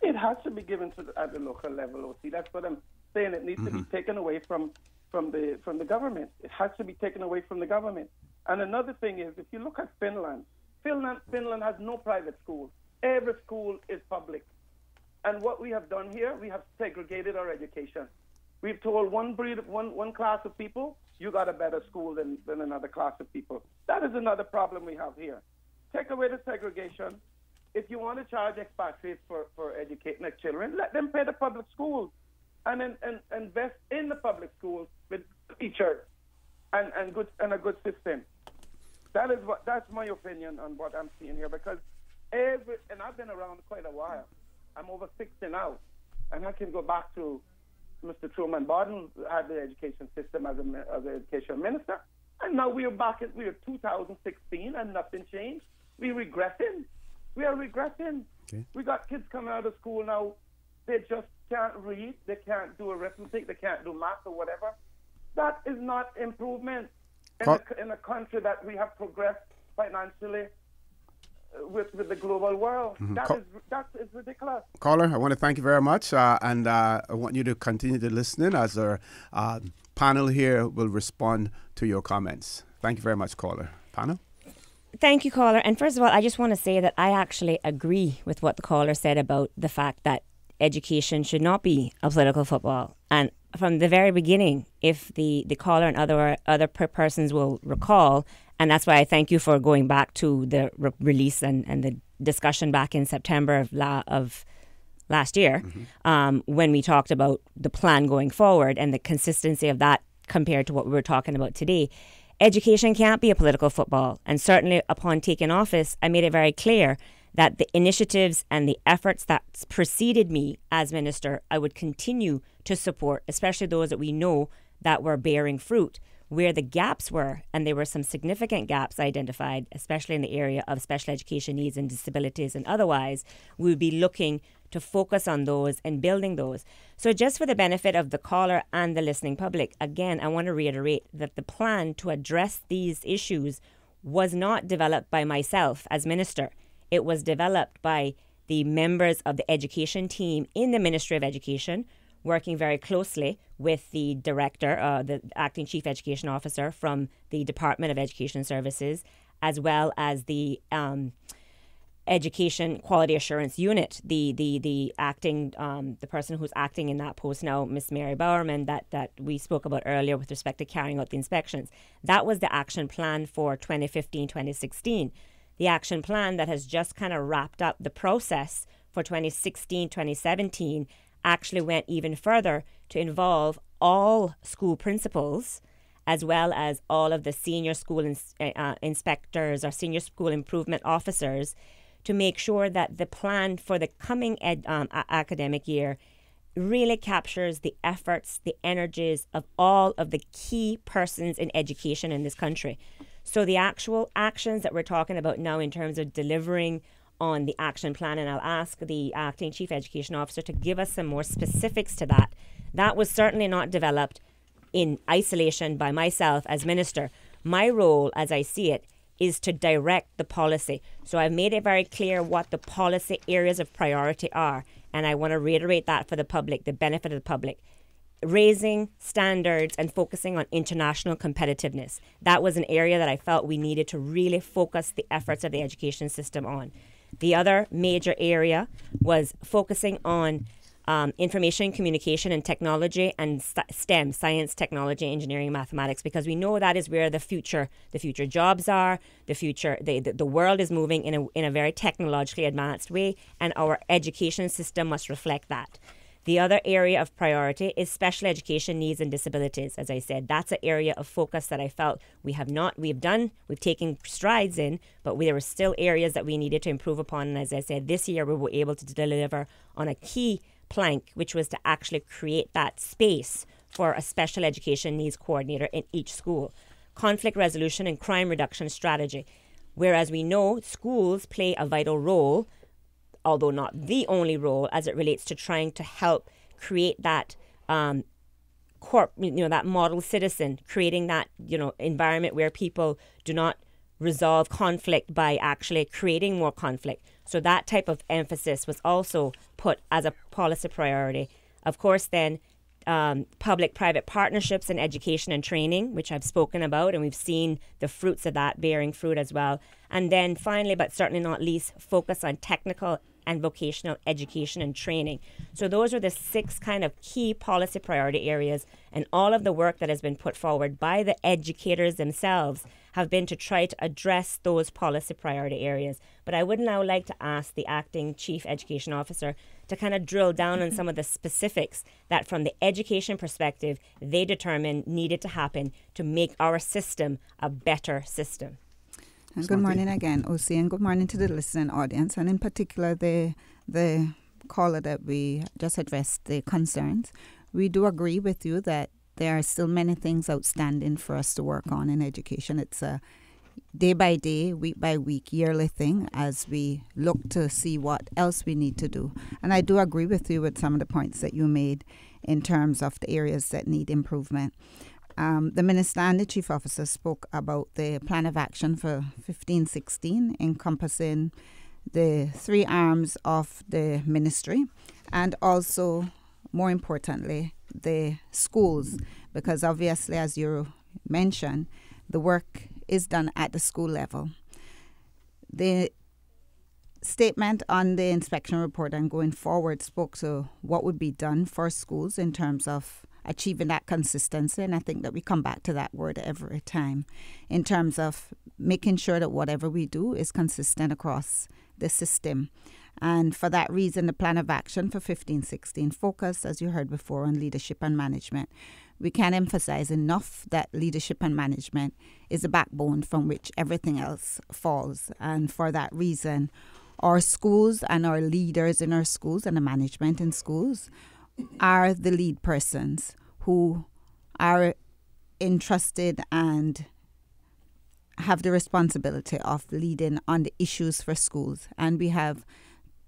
It has to be given at the local level, OC. That's what I'm saying. It needs to be taken away from the government. It has to be taken away from the government. And another thing is, if you look at Finland has no private schools. Every school is public. And what we have done here, we have segregated our education. We've told one class of people, you got a better school than another class of people. That is another problem we have here. Take away the segregation. If you want to charge expatriates for educating their children, let them pay the public schools and invest in the public schools with teachers and a good system. That's my opinion on what I'm seeing here, because and I've been around quite a while. I'm over 60 now, and I can go back to Mr. Truman Borden had the education system as an education minister, and now we are 2016 and nothing changed. We are regressing. Okay. We got kids coming out of school now, they just can't read, they can't do arithmetic, they can't do math or whatever. That is not improvement in a country that we have progressed financially with the global world. That is ridiculous. Caller, I want to thank you very much, and I want you to continue to listen in as our panel here will respond to your comments. Thank you very much, caller. Panel? Thank you, caller. And first of all, I just want to say that I actually agree with what the caller said about the fact that education should not be a political football. And from the very beginning, if the caller and other persons will recall, and that's why I thank you for going back to the release and the discussion back in September of last year, when we talked about the plan going forward and the consistency of that compared to what we were talking about today. Education can't be a political football. And certainly upon taking office, I made it very clear that the initiatives and the efforts that preceded me as minister, I would continue to support, especially those that we know that were bearing fruit. Where the gaps were, and there were some significant gaps identified, especially in the area of special education needs and disabilities and otherwise, we would be looking to focus on those and building those. So just for the benefit of the caller and the listening public, again, I want to reiterate that the plan to address these issues was not developed by myself as minister. It was developed by the members of the education team in the Ministry of Education, working very closely with the director, the acting chief education officer from the Department of Education Services, as well as the Education Quality Assurance Unit, the acting, the person who's acting in that post now, Miss Mary Bowerman, that we spoke about earlier with respect to carrying out the inspections. That was the action plan for 2015-2016. The action plan that has just kind of wrapped up the process for 2016-2017 actually went even further to involve all school principals as well as all of the senior school inspectors or senior school improvement officers to make sure that the plan for the coming academic year really captures the efforts, the energies of all of the key persons in education in this country. So the actual actions that we're talking about now in terms of delivering on the action plan, and I'll ask the acting chief education officer to give us some more specifics to that. That was certainly not developed in isolation by myself as minister. My role, as I see it, is to direct the policy. So I've made it very clear what the policy areas of priority are, and I want to reiterate that for the public, the benefit of the public. Raising standards and focusing on international competitiveness. That was an area that I felt we needed to really focus the efforts of the education system on. The other major area was focusing on information, communication, and technology, and STEM, science, technology, engineering, mathematics, because we know that is where the future jobs are. The world is moving in a very technologically advanced way, and our education system must reflect that. The other area of priority is special education needs and disabilities. As I said, that's an area of focus that I felt we've taken strides in, but there were still areas that we needed to improve upon. And as I said, this year we were able to deliver on a key plank, which was to actually create that space for a special education needs coordinator in each school. Conflict resolution and crime reduction strategy. Whereas we know schools play a vital role, although not the only role, as it relates to trying to help create that that model citizen, creating that environment where people do not resolve conflict by actually creating more conflict. So that type of emphasis was also put as a policy priority. Of course, then public-private partnerships in education and training, which I've spoken about, and we've seen the fruits of that bearing fruit as well. And then finally, but certainly not least, focus on technical and vocational education and training. So those are the 6 kind of key policy priority areas, and all of the work that has been put forward by the educators themselves have been to try to address those policy priority areas. But I would now like to ask the acting chief education officer to kind of drill down on some of the specifics that from the education perspective they determined needed to happen to make our system a better system. And good morning again, OC, and good morning to the listening audience, and in particular the caller that we just addressed, the concerns. We do agree with you that there are still many things outstanding for us to work on in education. It's a day by day, week by week, yearly thing as we look to see what else we need to do. And I do agree with you with some of the points that you made in terms of the areas that need improvement. The Minister and the Chief Officer spoke about the plan of action for 15-16, encompassing the 3 arms of the ministry and also, more importantly, the schools, because obviously, as you mentioned, the work is done at the school level. The statement on the inspection report and going forward spoke to what would be done for schools in terms of achieving that consistency, and I think that we come back to that word every time in terms of making sure that whatever we do is consistent across the system. And for that reason, the plan of action for 15-16 focus, as you heard before, on leadership and management. We can't emphasize enough that leadership and management is the backbone from which everything else falls. And for that reason, our schools and our leaders in our schools and the management in schools are the lead persons who are entrusted and have the responsibility of leading on the issues for schools. And we have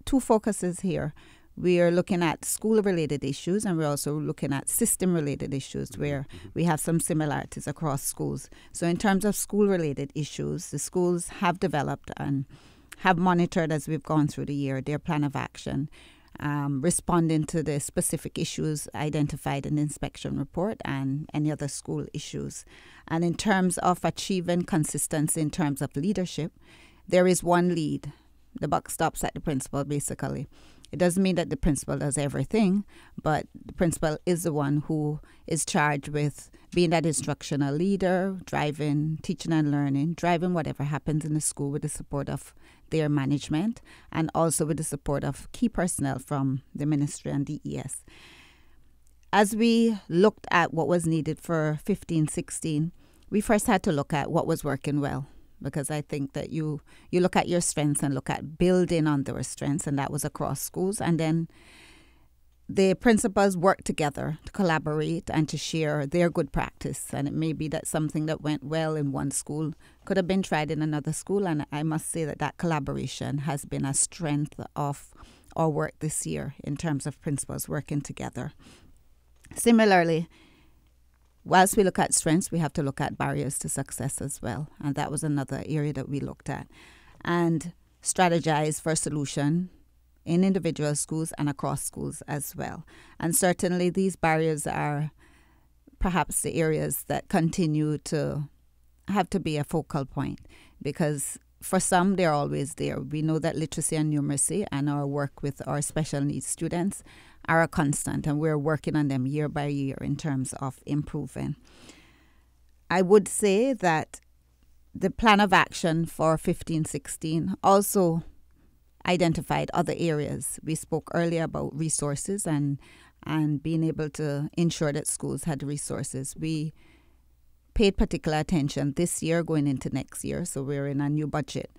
2 focuses here. We are looking at school-related issues, and we're also looking at system-related issues where we have some similarities across schools. So in terms of school-related issues, the schools have developed and have monitored as we've gone through the year their plan of action, responding to the specific issues identified in the inspection report and any other school issues. And in terms of achieving consistency in terms of leadership, there is one lead. The buck stops at the principal, basically. It doesn't mean that the principal does everything, but the principal is the one who is charged with being that instructional leader, driving teaching and learning, driving whatever happens in the school with the support of their management and also with the support of key personnel from the ministry and DES. As we looked at what was needed for 15-16, we first had to look at what was working well, because I think that you look at your strengths and look at building on those strengths, and that was across schools. And then the principals work together to collaborate and to share their good practice. And it may be that something that went well in one school could have been tried in another school. And I must say that that collaboration has been a strength of our work this year in terms of principals working together. Similarly, whilst we look at strengths, we have to look at barriers to success as well. And that was another area that we looked at. And strategize for a solution in individual schools and across schools as well. And certainly these barriers are perhaps the areas that continue to have to be a focal point, because for some, they're always there. We know that literacy and numeracy and our work with our special needs students are a constant, and we're working on them year by year in terms of improving. I would say that the plan of action for 15-16 also identified other areas. We spoke earlier about resources and being able to ensure that schools had resources. We paid particular attention this year going into next year. So we're in a new budget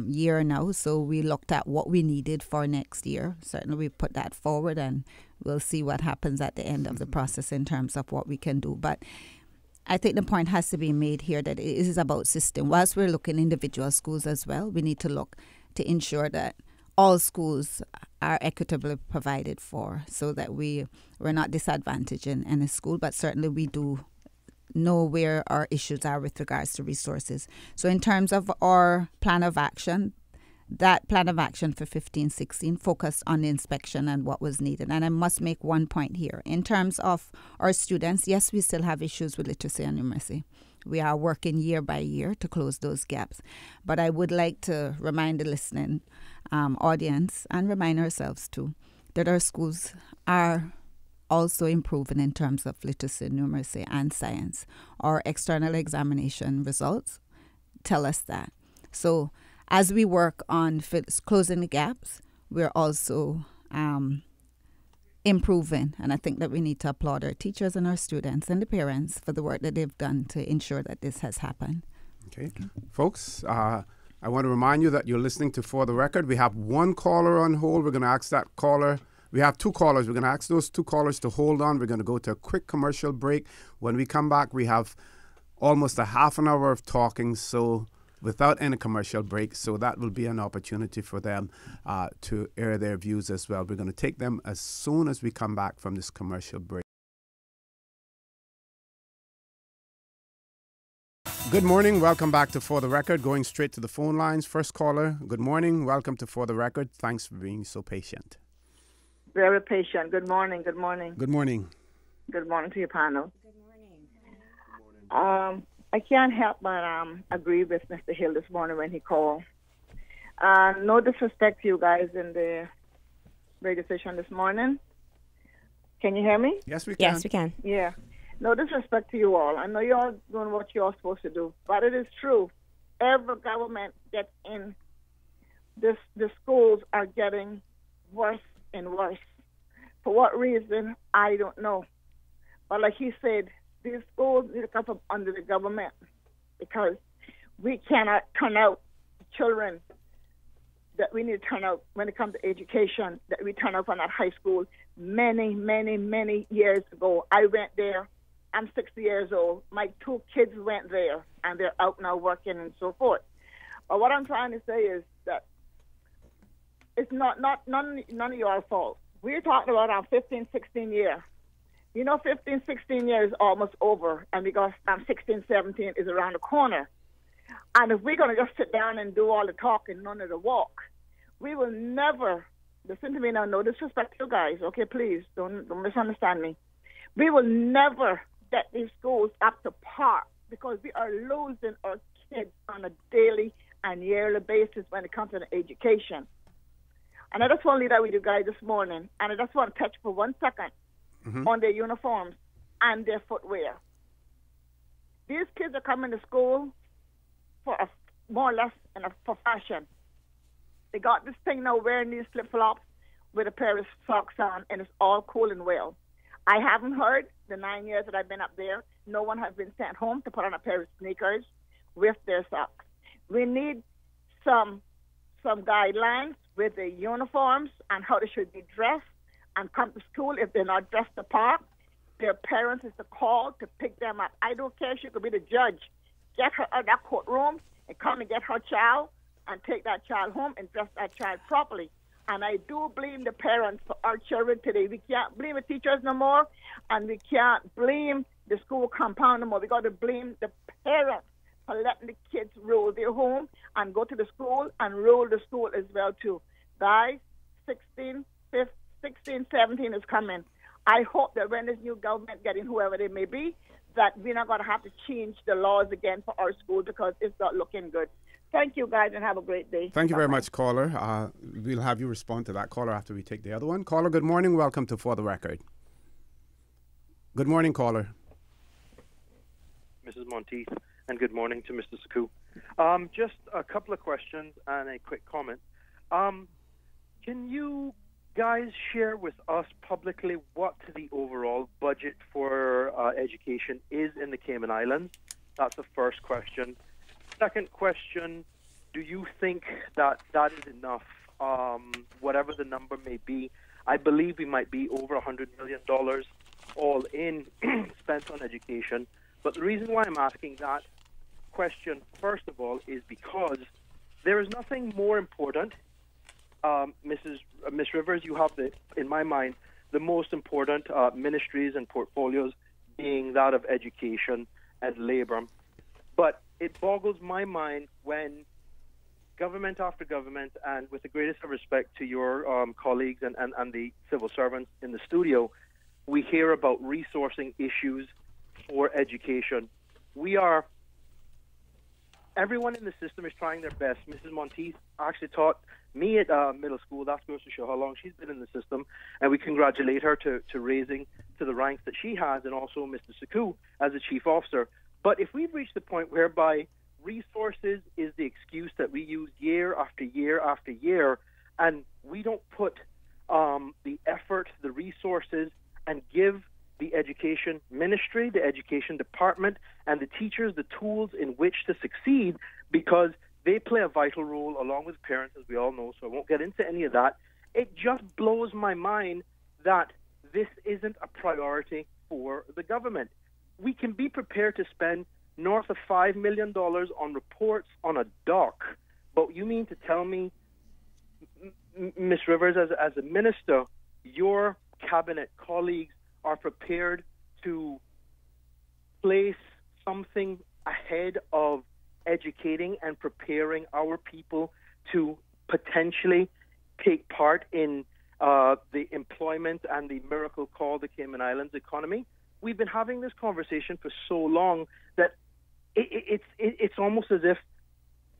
year now. So we looked at what we needed for next year. Certainly we put that forward, and we'll see what happens at the end of the process in terms of what we can do. But I think the point has to be made here that it is about system. Whilst we're looking individual schools as well, we need to look to ensure that all schools are equitably provided for, so that we're not disadvantaged in any school, but certainly we do know where our issues are with regards to resources. So in terms of our plan of action, that plan of action for 15-16 focused on the inspection and what was needed. And I must make one point here. In terms of our students, yes, we still have issues with literacy and numeracy. We are working year by year to close those gaps. But I would like to remind the listening audience, and remind ourselves too, that our schools are also improving in terms of literacy, numeracy, and science. Our external examination results tell us that. So as we work on closing the gaps, we're also improving. And I think that we need to applaud our teachers and our students and the parents for the work that they've done to ensure that this has happened. Okay. Folks, I want to remind you that you're listening to For the Record. We have one caller on hold. We're going to ask that caller. We have two callers. We're going to ask those two callers to hold on. We're going to go to a quick commercial break. When we come back, we have almost a half an hour of talking, so without any commercial break. So that will be an opportunity for them to air their views as well. We're going to take them as soon as we come back from this commercial break. Good morning. Welcome back to For the Record. Going straight to the phone lines. First caller, good morning. Welcome to For the Record. Thanks for being so patient. Very patient. Good morning. Good morning. Good morning. Good morning to your panel. Good morning. I can't help but agree with Mr. Hill this morning when he called. No disrespect to you guys in the radio station this morning. Can you hear me? Yes, we can. Yes, we can. Yeah. No disrespect to you all. I know you're all doing what you're supposed to do, but it is true. Every government gets in. The schools are getting worse and worse. For what reason, I don't know. But like he said, these schools need to come from under the government, because we cannot turn out children that we need to turn out when it comes to education, that we turn out from that high school many, many, many years ago. I went there. I'm 60 years old. My two kids went there, and they're out now working and so forth. But what I'm trying to say is that it's none of your fault. We're talking about our 15, 16 year. You know, 15, 16 years is almost over, and because 16, 17 is around the corner. And if we're going to just sit down and do all the talking, none of the walk, we will never, listen to me now, no disrespect to you guys, okay, please, don't misunderstand me. We will never get these schools up to par, because we are losing our kids on a daily and yearly basis when it comes to the education. And I just want to leave that with you guys this morning, and I just want to touch for 1 second on their uniforms and their footwear. These kids are coming to school for more or less for fashion. They got this thing now wearing these flip-flops with a pair of socks on, and it's all cool and well. I haven't heard, the 9 years that I've been up there, no one has been sent home to put on a pair of sneakers with their socks. We need some guidelines with the uniforms and how they should be dressed and come to school. If they're not dressed apart, their parents is to call to pick them up. I don't care if she could be the judge. Get her out of that courtroom and come and get her child and take that child home and dress that child properly. And I do blame the parents for our children today. We can't blame the teachers no more, and we can't blame the school compound no more. We got to blame the parents for letting the kids roll their home and go to the school and roll the school as well too. Guys, 16, 17 is coming. I hope that when this new government get in, whoever they may be, that we're not going to have to change the laws again for our school because it's not looking good. Thank you, guys, and have a great day. Thank you very much, caller. We'll have you respond to that caller after we take the other one. Caller, good morning. Welcome to For the Record. Good morning, caller. Mrs. Monteith, and good morning to Mr. Saku. Just a couple of questions and a quick comment. Can you guys share with us publicly what the overall budget for education is in the Cayman Islands? That's the first question. Second question, do you think that that is enough, whatever the number may be? I believe we might be over $100 million all in spent on education. But the reason why I'm asking that question, first of all, is because there is nothing more important. Miss Rivers, you have, in my mind, the most important ministries and portfolios being that of education and labor. But it boggles my mind when government after government, and with the greatest of respect to your colleagues and the civil servants in the studio, we hear about resourcing issues for education. Everyone in the system is trying their best. Mrs. Monteith actually taught me at middle school. That goes to show how long she's been in the system, and we congratulate her to raising to the ranks that she has, and also Mr. Saku as a chief officer. But if we've reached the point whereby resources is the excuse that we use year after year after year, and we don't put the effort, the resources, and give the education ministry, the education department, and the teachers the tools in which to succeed, because they play a vital role along with parents, as we all know, so I won't get into any of that. It just blows my mind that this isn't a priority for the government. We can be prepared to spend north of $5 million on reports on a dock, but you mean to tell me, Ms. Rivers, as a minister, your cabinet colleagues are prepared to place something ahead of educating and preparing our people to potentially take part in the employment and the miracle called the Cayman Islands economy? We've been having this conversation for so long that it's almost as if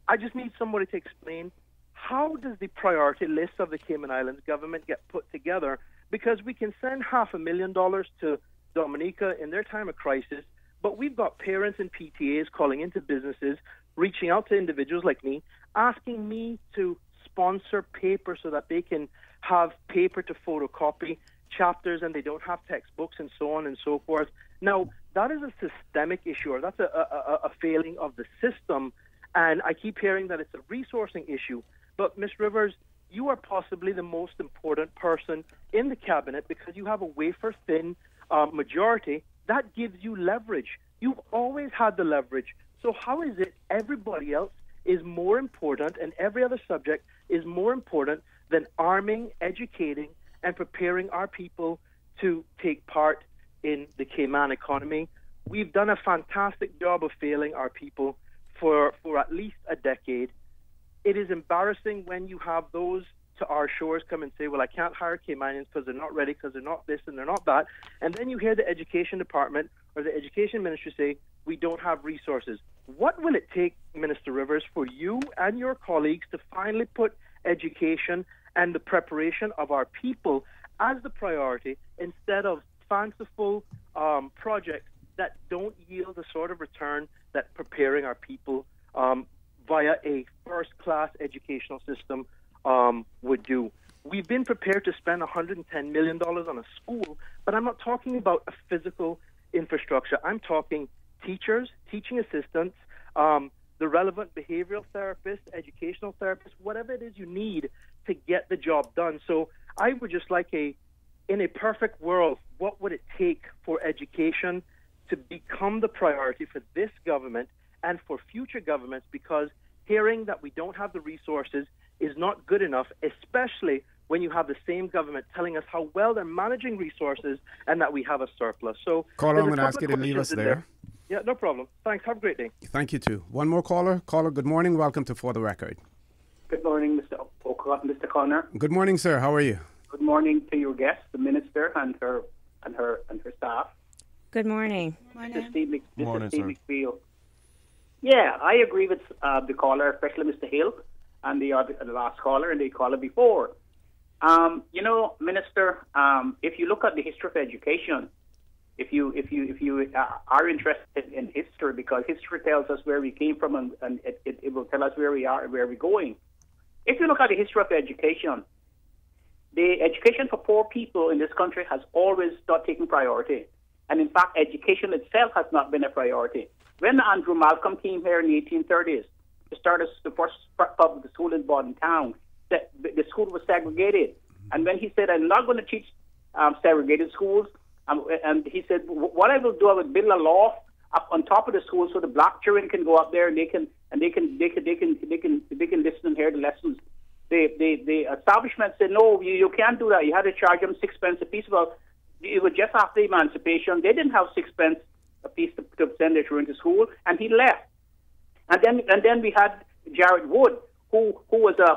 I just need somebody to explain, how does the priority list of the Cayman Islands government get put together? Because we can send $500,000 to Dominica in their time of crisis, but we've got parents and PTAs calling into businesses, reaching out to individuals like me, asking me to sponsor paper so that they can have paper to photocopy chapters and they don't have textbooks and so on and so forth. Now, that is a systemic issue, or that's a failing of the system, and I keep hearing that it's a resourcing issue. But, Ms. Rivers, you are possibly the most important person in the cabinet because you have a wafer-thin majority. That gives you leverage. You've always had the leverage. So how is it everybody else is more important and every other subject is more important than arming, educating, and preparing our people to take part in the Cayman economy? We've done a fantastic job of failing our people for at least a decade. It is embarrassing when you have those to our shores come and say, well, I can't hire Caymanians because they're not ready, because they're not this and they're not that. And then you hear the education department or the education ministry say, we don't have resources. What will it take, Minister Rivers, for you and your colleagues to finally put education and the preparation of our people as the priority instead of fanciful projects that don't yield the sort of return that preparing our people via a first-class educational system would do? We've been prepared to spend $110 million on a school, but I'm not talking about a physical infrastructure. I'm talking teachers, teaching assistants, the relevant behavioral therapists, educational therapists, whatever it is you need to get the job done. So I would just like in a perfect world, what would it take for education to become the priority for this government and for future governments? Because hearing that we don't have the resources is not good enough, especially when you have the same government telling us how well they're managing resources and that we have a surplus. So, caller, I'm going to ask you to leave us there. Yeah, no problem. Thanks. Have a great day. Thank you, too. One more caller. Caller, good morning. Welcome to For the Record. Good morning, Mr. Connor. Good morning, sir. How are you? Good morning to your guest, the minister, and her and her staff. Good morning. Mr. Steve Morning, sir. McFeel. Yeah, I agree with the caller, especially Mr. Hill, and the last caller and the caller before. Minister, if you look at the history of education, if you are interested in history, because history tells us where we came from, and it will tell us where we are and where we're going. If you look at the history of education, the education for poor people in this country has always not taken priority. And in fact, education itself has not been a priority. When Andrew Malcolm came here in the 1830s to start the first public school in Borden Town, the school was segregated. And when he said, I'm not going to teach segregated schools, and he said, what I will do, I will build a loft up on top of the school so the black children can go up there and they can listen and hear the lessons. The establishment said, no, you can't do that. You had to charge them 6 pence a piece. Well, it was just after emancipation. They didn't have 6 pence a piece to send their children to school, and he left. And then we had Jared Wood, who was a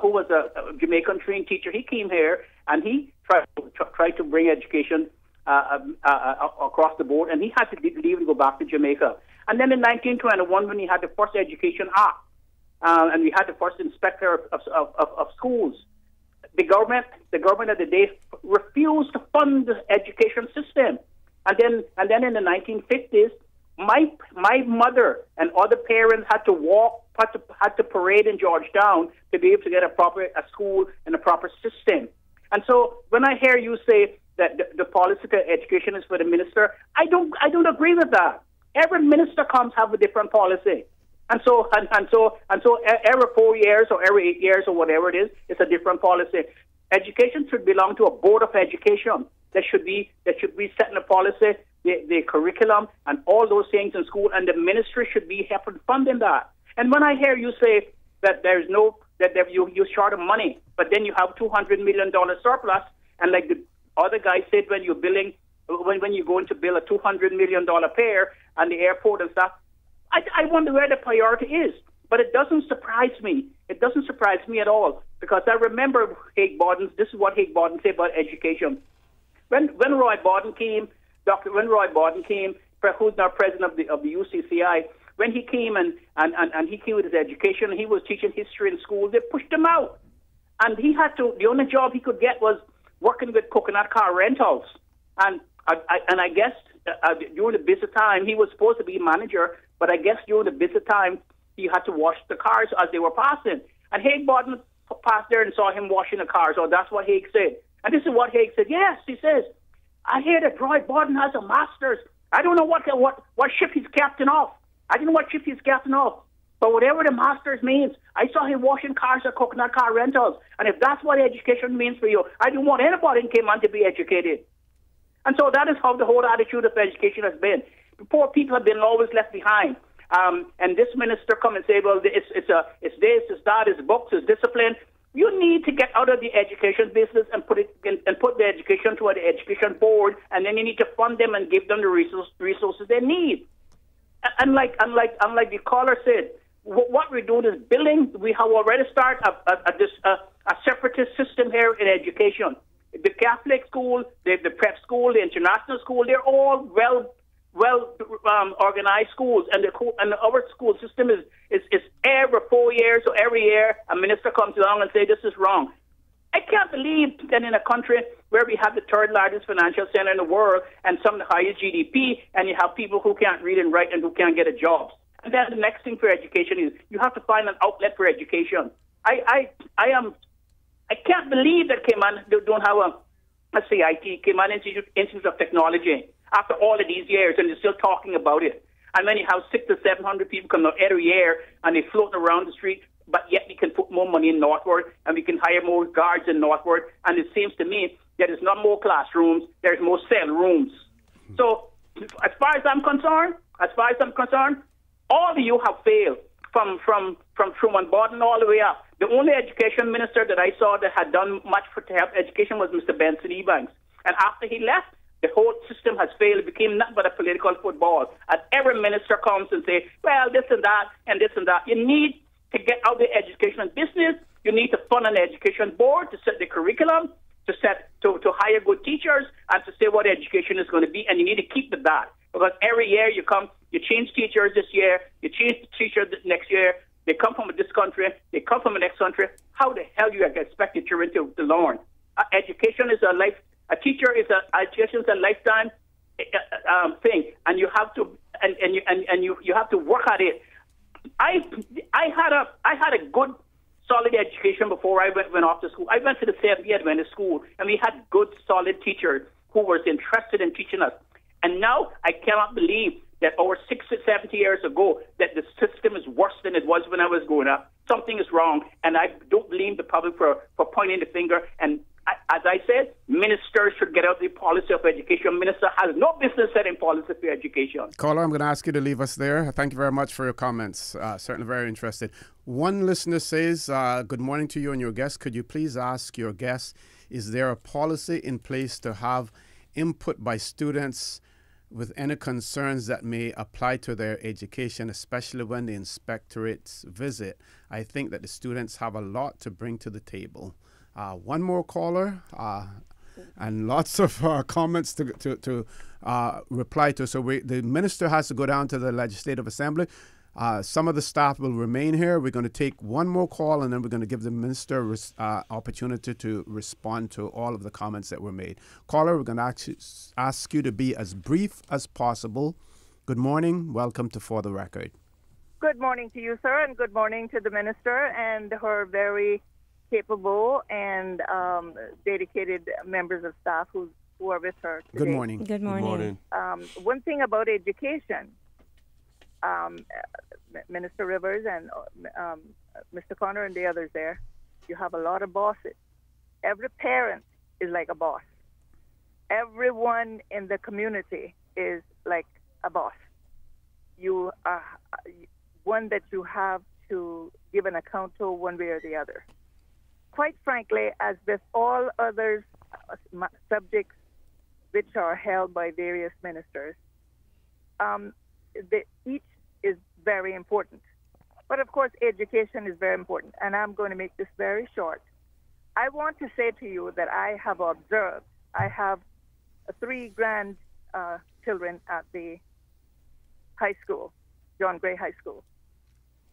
Jamaican trained teacher. He came here and he tried to bring education across the board, and he had to leave and go back to Jamaica. And then in 1921, when he had the first Education Act, and we had the first inspector of schools, the government of the day refused to fund the education system. And then in the 1950s, my mother and other parents had to parade in Georgetown to be able to get a school and a proper system. And so when I hear you say that the policy of education is for the minister, I don't agree with that. Every minister comes have a different policy. And so every 4 years or every 8 years or whatever it is, it's a different policy. Education should belong to a board of education that should be setting a policy, the curriculum, and all those things in school, and the ministry should be helping funding that. And when I hear you say that you're short of money, but then you have $200 million surplus, and like the other guy said, when you're going to build a $200 million pier and the airport and stuff, I wonder where the priority is. But it doesn't surprise me. It doesn't surprise me at all, because I remember this is what Haig Borden said about education. When Roy Borden came, who's now president of the UCCI, when he came and he came with his education, and he was teaching history in school, they pushed him out. And the only job he could get was working with coconut car rentals. And I guess during the busy time, he was supposed to be manager, but I guess during the busy time, he had to wash the cars as they were passing. And Haig Borden passed there and saw him washing the cars. Oh, that's what Haig said. And this is what Haig said. Yes, he says, I hear that Roy Borden has a master's. I don't know what ship he's captain of. I don't know what ship he's captain of. But whatever the master's means, I saw him washing cars at coconut car rentals. And if that's what education means for you, I don't want anybody in Cayman to be educated. And so that is how the whole attitude of education has been. The poor people have been always left behind. And this minister come and say, well, it's this, it's that, it's books, it's discipline. You need to get out of the education business and put the education to the education board, and then you need to fund them and give them the resources they need. Unlike the caller said, what we're doing is building. We have already started a separatist system here in education. The Catholic school, the prep school, the international school, they're all well organized schools, and our school system is every 4 years or every year a minister comes along and say this is wrong. I can't believe that in a country where we have the third largest financial center in the world and some of the highest GDP, and you have people who can't read and write and who can't get a job. And then the next thing for education is you have to find an outlet for education. I can't believe that Cayman don't have a CIT, Cayman Institute of Technology, after all of these years, and they're still talking about it. And when you have 600 to 700 people come out every year and they're floating around the street, but yet we can put more money in Northward and we can hire more guards in Northward, and it seems to me that there's not more classrooms, there's more cell rooms. So as far as I'm concerned, all of you have failed from Truman Borden all the way up. The only education minister that I saw that had done much to help education was Mr. Benson Ebanks. And after he left, the whole system has failed. It became nothing but a political football. And every minister comes and say, well, this and that and this and that. You need to get out of the education business. You need to fund an education board to set the curriculum to hire good teachers and to say what education is going to be, and you need to keep with that. Because every year you change teachers this year, you change teachers next year, they come from this country, they come from the next country. How the hell do you expect your children to learn? Education is education is a lifetime thing, and you have to you have to work at it. I had a good solid education before I went off to school. I went to the Seventh Adventist school, and we had good solid teachers who was interested in teaching us. And now I cannot believe that over 60, 70 years ago that the system is worse than it was when I was growing up. Something is wrong, and I don't blame the public for pointing the finger. And as I said, ministers should get out the policy of education. Minister has no business setting policy for education. Caller, I'm going to ask you to leave us there. Thank you very much for your comments. Certainly very interested. One listener says, good morning to you and your guest. Could you please ask your guest, is there a policy in place to have input by students with any concerns that may apply to their education, especially when the inspectorates visit? I think that the students have a lot to bring to the table. One more caller, and lots of comments to reply to. So the minister has to go down to the Legislative Assembly. Some of the staff will remain here. We're going to take one more call, and then we're going to give the minister opportunity to respond to all of the comments that were made. Caller, we're going to ask you to be as brief as possible. Good morning. Welcome to For the Record. Good morning to you, sir, and good morning to the minister and her very capable and dedicated members of staff who are with her today. Good morning. Good morning. One thing about education, Minister Rivers and Mr. Connor and the others there, you have a lot of bosses. Every parent is like a boss. Everyone in the community is like a boss. You are one that you have to give an account to one way or the other. Quite frankly, as with all other subjects which are held by various ministers, each is very important. But of course, education is very important, and I'm going to make this very short. I want to say to you that I have observed, I have 3 grandchildren at the high school, John Gray High School.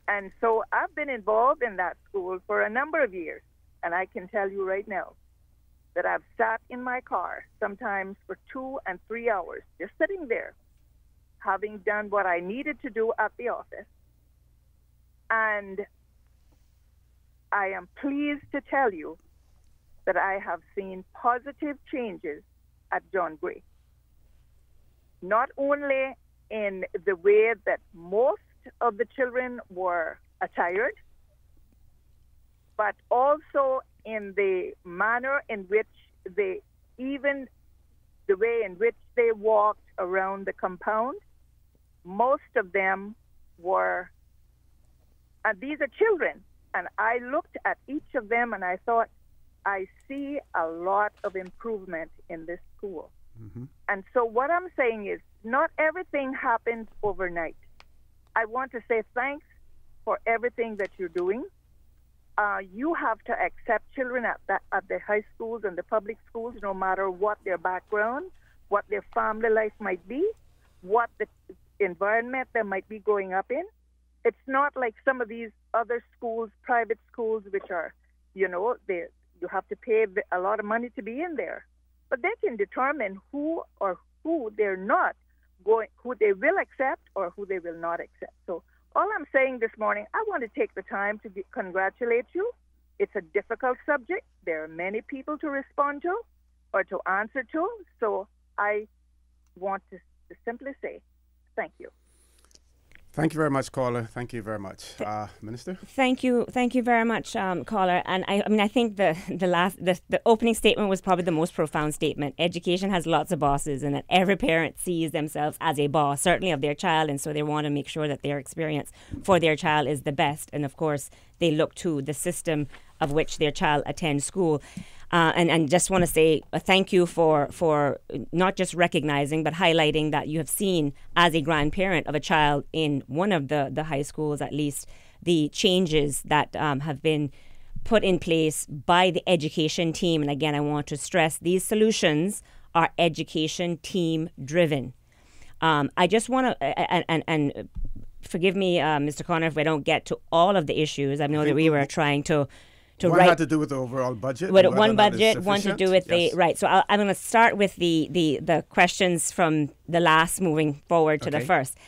And so I've been involved in that school for a number of years. And I can tell you right now that I've sat in my car sometimes for 2 and 3 hours, just sitting there, having done what I needed to do at the office. And I am pleased to tell you that I have seen positive changes at John Gray. Not only in the way that most of the children were attired, but also in the manner in which even the way in which they walked around the compound. Most of them were, and these are children, and I looked at each of them and I thought, I see a lot of improvement in this school. Mm-hmm. And so what I'm saying is, not everything happens overnight. I want to say thanks for everything that you're doing. You have to accept children at the high schools and the public schools, no matter what their background, what their family life might be, what the environment they might be growing up in. It's not like some of these other schools, private schools, which are, you have to pay a lot of money to be in there. But they can determine who they're not going, who they will accept or who they will not accept. So all I'm saying this morning, I want to take the time to congratulate you. It's a difficult subject. There are many people to respond to or to answer to. So I want to simply say thank you. Thank you very much, caller. Thank you very much, Minister. Thank you very much, caller. And I think the opening statement was probably the most profound statement. Education has lots of bosses, and that every parent sees themselves as a boss, certainly of their child, and so they want to make sure that their experience for their child is the best. And of course, they look to the system of which their child attends school. And just want to say thank you for not just recognizing, but highlighting that you have seen as a grandparent of a child in one of the high schools, at least, the changes that have been put in place by the education team. And again, I want to stress these solutions are education team driven. I just want to, and forgive me, Mr. Connor, if I don't get to all of the issues. I know that we were trying to one write. had to do with the overall budget. One budget, one to do with the right. So I'm going to start with the questions from the last, moving forward to the first.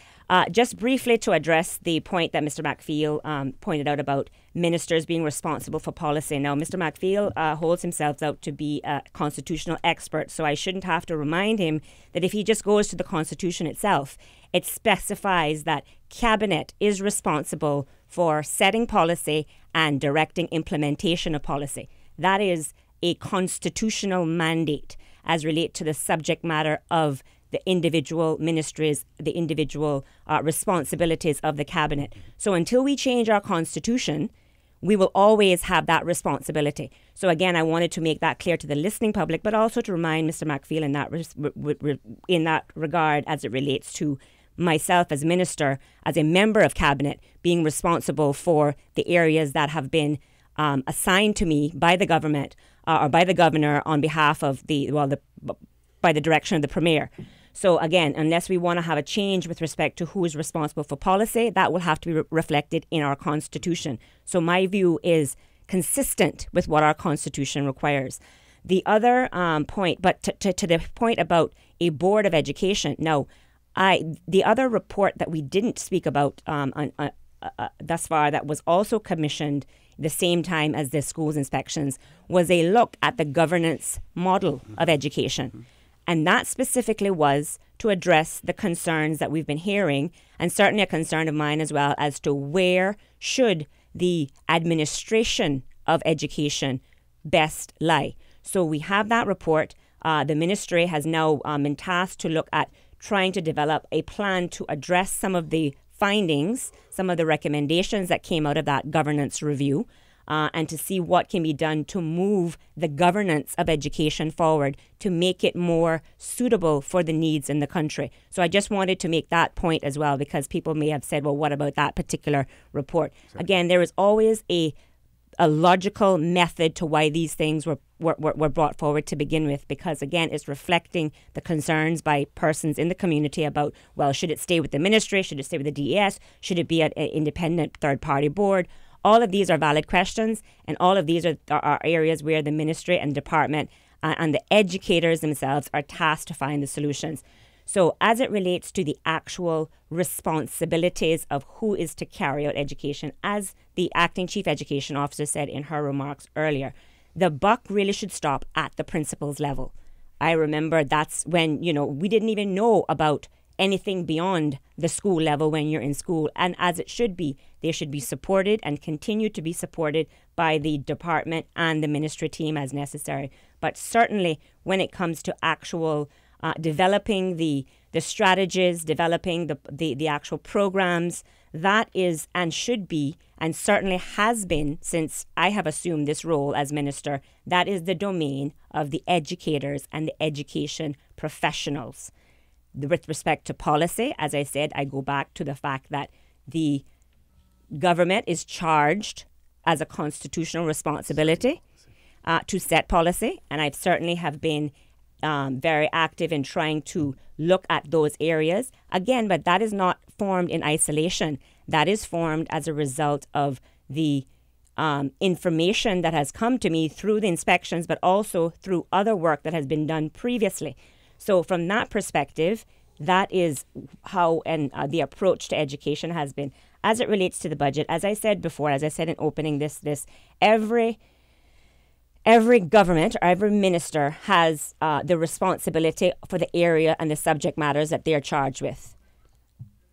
Just briefly to address the point that Mr. McPhail pointed out about ministers being responsible for policy. Now, Mr. McPhail holds himself out to be a constitutional expert, so I shouldn't have to remind him that if he just goes to the Constitution itself, it specifies that Cabinet is responsible for setting policy and directing implementation of policy. That is a constitutional mandate as relate to the subject matter of the individual ministries, the individual responsibilities of the Cabinet. So until we change our Constitution, we will always have that responsibility. So again, I wanted to make that clear to the listening public, but also to remind Mr. McPhail in that regard as it relates to myself as minister, as a member of Cabinet, being responsible for the areas that have been assigned to me by the government or by the governor on behalf of by the direction of the Premier. So again, unless we want to have a change with respect to who is responsible for policy, that will have to be reflected in our Constitution. So my view is consistent with what our Constitution requires. The other point, but to the point about a board of education, no, the other report that we didn't speak about thus far that was also commissioned the same time as the schools inspections was a look at the governance model of education. And that specifically was to address the concerns that we've been hearing, and certainly a concern of mine as well, as to where should the administration of education best lie. So we have that report. The ministry has now been tasked to look at trying to develop a plan to address some of the findings, some of the recommendations that came out of that governance review, and to see what can be done to move the governance of education forward to make it more suitable for the needs in the country. So I just wanted to make that point as well, because people may have said, well, what about that particular report? Sorry. Again, there is always a logical method to why these things were brought forward to begin with, because again, it's reflecting the concerns by persons in the community about, well, should it stay with the ministry? Should it stay with the DES? Should it be an independent third-party board? All of these are valid questions, and all of these are areas where the ministry and department and the educators themselves are tasked to find the solutions. So as it relates to the actual responsibilities of who is to carry out education, as the acting chief education officer said in her remarks earlier, the buck really should stop at the principal's level. I remember that's when, we didn't even know about anything beyond the school level when you're in school. And as it should be, they should be supported and continue to be supported by the department and the ministry team as necessary. But certainly when it comes to actual developing the strategies, developing the actual programs, that is and should be, and certainly has been since I have assumed this role as minister, that is the domain of the educators and the education professionals. With respect to policy, as I said, I go back to the fact that the government is charged as a constitutional responsibility to set policy, and I certainly have been very active in trying to look at those areas. Again, but that is not formed in isolation. That is formed as a result of the information that has come to me through the inspections, but also through other work that has been done previously. So from that perspective, that is how the approach to education has been. As it relates to the budget, as I said before, as I said in opening this every government or every minister has the responsibility for the area and the subject matters that they're charged with.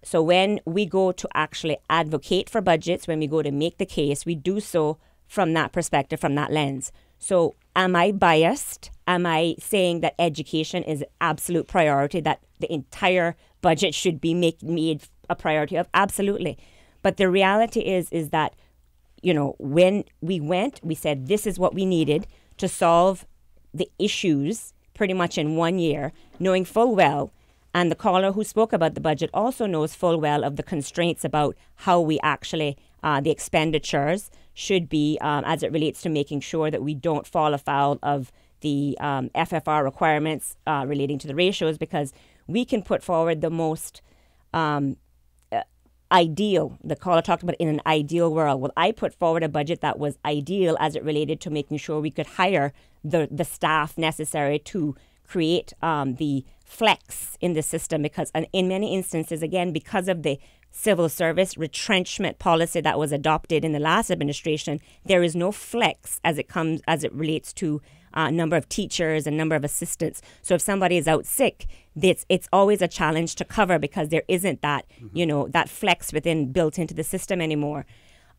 So when we go to actually advocate for budgets, when we go to make the case, we do so from that perspective, from that lens. So am I biased? Am I saying that education is absolute priority, that the entire budget should be made a priority of? Absolutely. But the reality is that, when we said this is what we needed to solve the issues pretty much in 1 year, knowing full well, and the caller who spoke about the budget also knows full well of the constraints about how we actually, the expenditures should be as it relates to making sure that we don't fall afoul of the FFR requirements relating to the ratios, because we can put forward the most ideal, the caller talked about in an ideal world. Well, I put forward a budget that was ideal as it related to making sure we could hire the staff necessary to create the flex in the system, because in many instances, again, because of the civil service retrenchment policy that was adopted in the last administration, there is no flex as it relates to number of teachers and number of assistants. So if somebody is out sick, it's always a challenge to cover, because there isn't that, that flex built into the system anymore.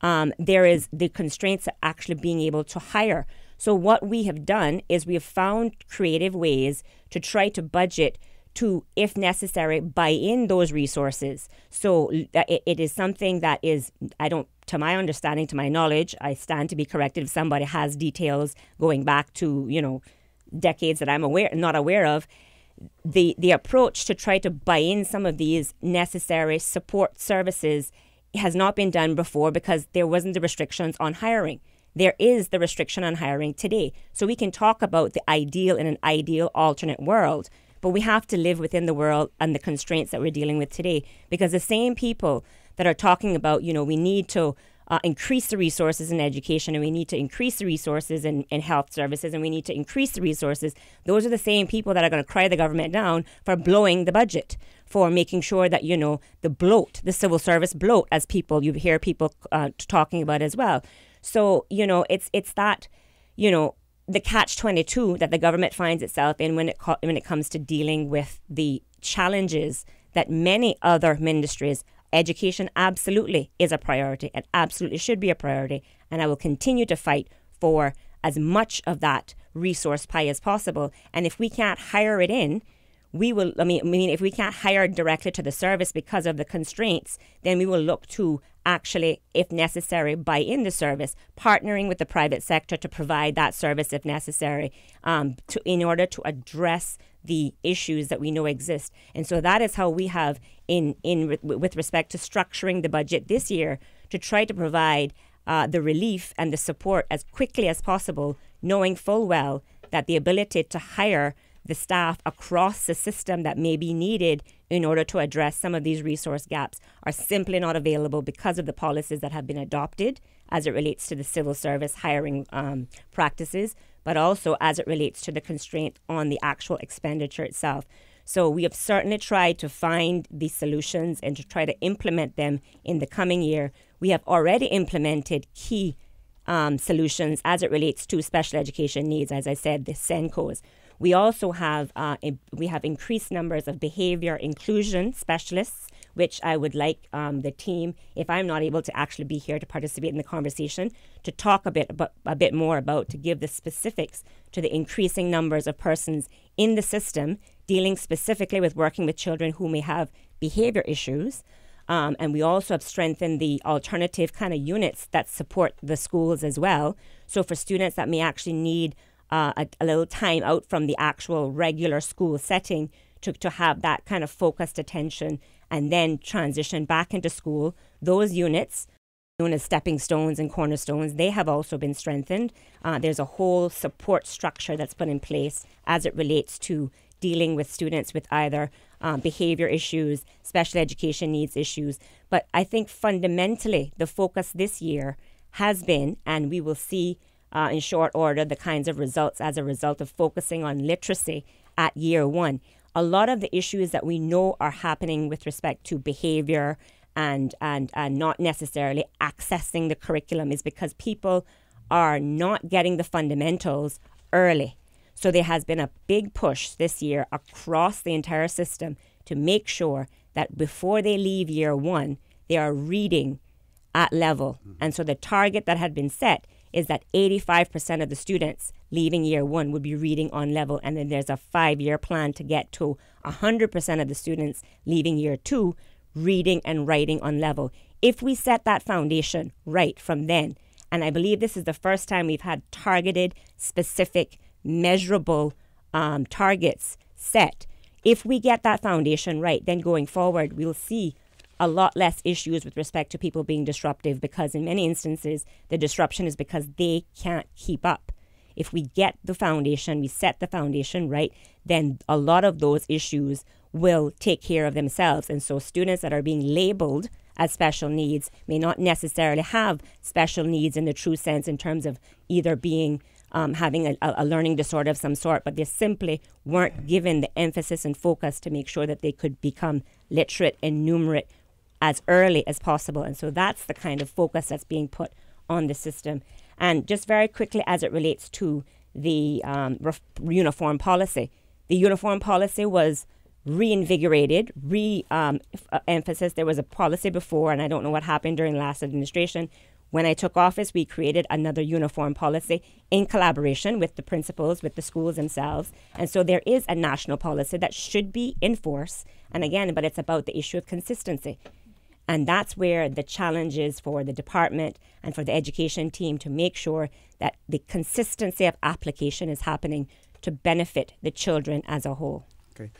There is the constraints of actually being able to hire. So what we have done is we have found creative ways to try to budget to, if necessary, buy in those resources. So it is something that is, to my understanding, to my knowledge, I stand to be corrected if somebody has details going back to, decades that I'm not aware of. The approach to try to buy in some of these necessary support services has not been done before, because there wasn't the restrictions on hiring. There is the restriction on hiring today. So we can talk about the ideal in an ideal alternate world, but we have to live within the world and the constraints that we're dealing with today, because the same people that are talking about, we need to increase the resources in education, and we need to increase the resources in health services, and we need to increase the resources, those are the same people that are going to cry the government down for blowing the budget, for making sure that, the bloat, the civil service bloat, as you hear people talking about as well. So, it's that, the catch-22 that the government finds itself in when it comes to dealing with the challenges that many other ministries. Education absolutely is a priority and absolutely should be a priority, and I will continue to fight for as much of that resource pie as possible. And if we can't hire it in, if we can't hire directly to the service because of the constraints, then we will look to actually, if necessary, buy in the service, partnering with the private sector to provide that service if necessary, in order to address the issues that we know exist. And so that is how we have, with respect to structuring the budget this year, to try to provide the relief and the support as quickly as possible, knowing full well that the ability to hire the staff across the system that may be needed in order to address some of these resource gaps are simply not available because of the policies that have been adopted as it relates to the civil service hiring practices, but also as it relates to the constraint on the actual expenditure itself. So we have certainly tried to find these solutions and to try to implement them in the coming year. We have already implemented key solutions as it relates to special education needs, as I said, the SENCOs. We also have increased numbers of behavior inclusion specialists, which I would like the team, if I'm not able to actually be here to participate in the conversation, to talk a bit more about, to give the specifics to the increasing numbers of persons in the system dealing specifically with working with children who may have behavior issues. And we also have strengthened the alternative kind of units that support the schools as well. So for students that may actually need a little time out from the actual regular school setting to have that kind of focused attention and then transition back into school, those units, known as stepping stones and cornerstones, they have also been strengthened. There's a whole support structure that's put in place as it relates to dealing with students with either behavior issues, special education needs issues. But I think fundamentally the focus this year has been, and we will see in short order, the kinds of results as a result of focusing on literacy at year one. A lot of the issues that we know are happening with respect to behavior and not necessarily accessing the curriculum is because people are not getting the fundamentals early. So there has been a big push this year across the entire system to make sure that before they leave year one, they are reading at level. And so the target that had been set is that 85% of the students leaving year one would be reading on level. And then there's a 5-year plan to get to 100% of the students leaving year two reading and writing on level. If we set that foundation right from then, and I believe this is the first time we've had targeted, specific, measurable targets set. If we get that foundation right, then going forward, we'll see a lot less issues with respect to people being disruptive, because in many instances, the disruption is because they can't keep up. If we get the foundation, we set the foundation right, then a lot of those issues will take care of themselves. And so students that are being labeled as special needs may not necessarily have special needs in the true sense in terms of either being having a learning disorder of some sort, but they simply weren't given the emphasis and focus to make sure that they could become literate and numerate as early as possible. And so that's the kind of focus that's being put on the system. And just very quickly, as it relates to the uniform policy, the uniform policy was reinvigorated, emphasis. There was a policy before, and I don't know what happened during the last administration. When I took office, we created another uniform policy in collaboration with the principals, with the schools themselves. And so there is a national policy that should be in force. And again, but it's about the issue of consistency. And that's where the challenge is for the department and for the education team to make sure that the consistency of application is happening to benefit the children as a whole. Okay.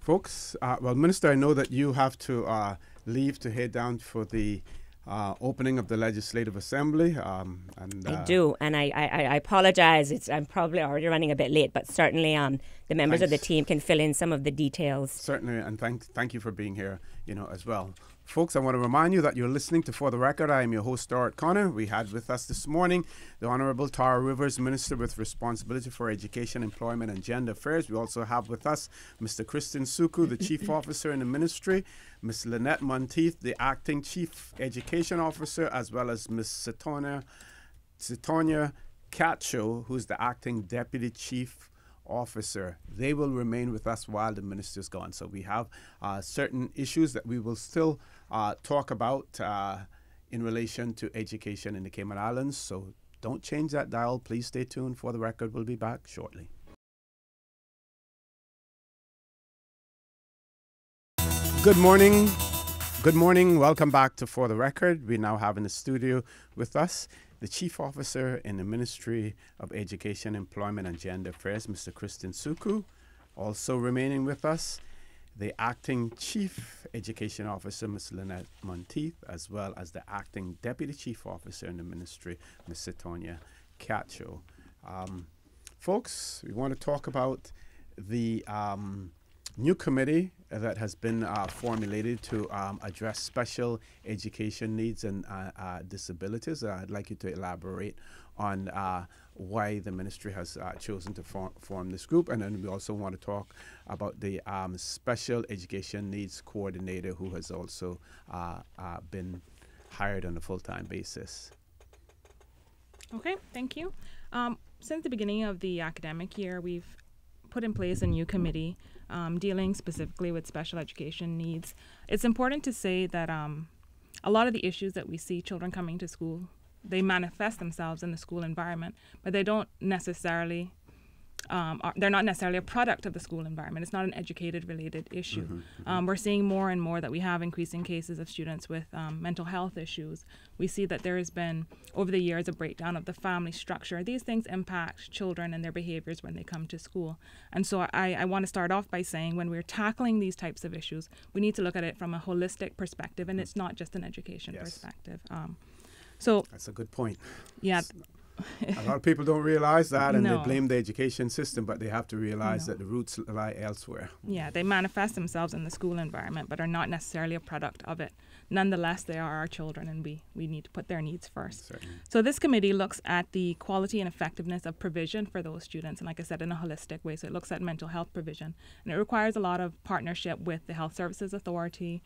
Folks, well, Minister, I know that you have to leave to head down for the opening of the Legislative Assembly. I do, and I apologize. I'm probably already running a bit late, but certainly the members of the team can fill in some of the details. Certainly, and thank you for being here, as well. Folks, I want to remind you that you're listening to For the Record. I am your host, Stuart Connor. We had with us this morning the Honourable Tara Rivers, Minister with responsibility for education, employment and gender affairs. We also have with us Mr. Christian Suku, the Chief Officer in the Ministry, Ms. Lynette Monteith, the Acting Chief Education Officer, as well as Ms. Sitonia Cacho, who's the Acting Deputy Chief Officer. They will remain with us while the minister's gone. So we have certain issues that we will still talk about in relation to education in the Cayman Islands. So don't change that dial. Please stay tuned. For the Record, we'll be back shortly. Good morning. Good morning. Welcome back to For the Record. We now have in the studio with us the Chief Officer in the Ministry of Education, Employment and Gender Affairs, Mr. Christian Suku. Also remaining with us, the Acting Chief Education Officer, Ms. Lynette Monteith, as well as the Acting Deputy Chief Officer in the Ministry, Ms. Sitonia Cacho. Folks, we want to talk about the new committee that has been formulated to address special education needs and disabilities. I'd like you to elaborate on why the ministry has chosen to form this group. And then we also want to talk about the special education needs coordinator who has also been hired on a full-time basis. Okay, thank you. Since the beginning of the academic year, we've put in place a new committee dealing specifically with special education needs. It's important to say that a lot of the issues that we see children coming to school, they manifest themselves in the school environment, but they don't necessarily, they're not necessarily a product of the school environment. It's not an educated-related issue. We're seeing more and more that we have increasing cases of students with mental health issues. We see that there has been, over the years, a breakdown of the family structure. These things impact children and their behaviors when they come to school. And so I want to start off by saying when we're tackling these types of issues, we need to look at it from a holistic perspective, and it's not just an education perspective. So that's a good point. Yeah. A lot of people don't realize that, and they blame the education system, but they have to realize that the roots lie elsewhere. Yeah, they manifest themselves in the school environment, but are not necessarily a product of it. Nonetheless, they are our children, and we need to put their needs first. Certainly. So this committee looks at the quality and effectiveness of provision for those students, and like I said, in a holistic way. So it looks at mental health provision, and it requires a lot of partnership with the Health Services Authority,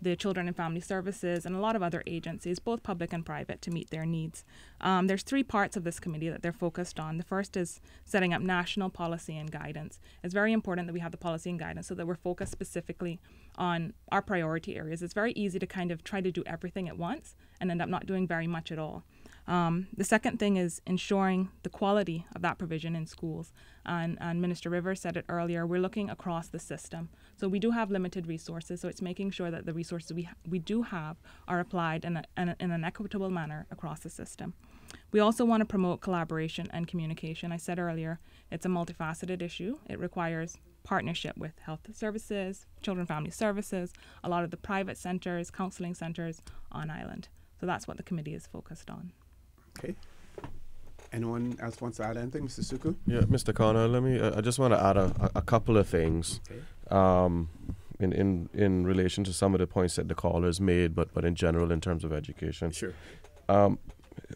the Children and Family Services, and a lot of other agencies, both public and private, to meet their needs. There's three parts of this committee that they're focused on. The first is setting up national policy and guidance. It's very important that we have the policy and guidance so that we're focused specifically on our priority areas. It's very easy to kind of try to do everything at once and end up not doing very much at all. The second thing is ensuring the quality of that provision in schools. And Minister Rivers said it earlier, we're looking across the system. So we do have limited resources, so it's making sure that the resources we do have are applied in an equitable manner across the system. We also want to promote collaboration and communication. I said earlier, it's a multifaceted issue. It requires partnership with health services, children family services, a lot of the private centers, counseling centers on island. So that's what the committee is focused on. Okay. Anyone else wants to add anything, Mr. Suku? Yeah, Mr. Connor, I just want to add a couple of things. Okay. In relation to some of the points that the callers made, but in general in terms of education. Sure.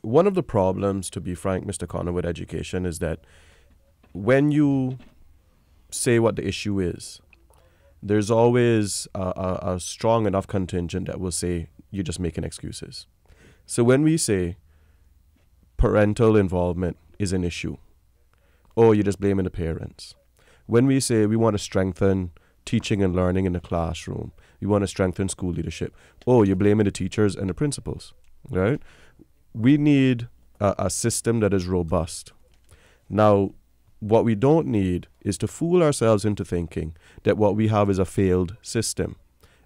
One of the problems, to be frank, Mr. Connor, with education is that when you say what the issue is, there's always a strong enough contingent that will say you're just making excuses. So when we say parental involvement is an issue, or you're just blaming the parents. When we say we want to strengthen teaching and learning in the classroom, we want to strengthen school leadership, oh, you're blaming the teachers and the principals, right? We need a system that is robust. Now, what we don't need is to fool ourselves into thinking that what we have is a failed system.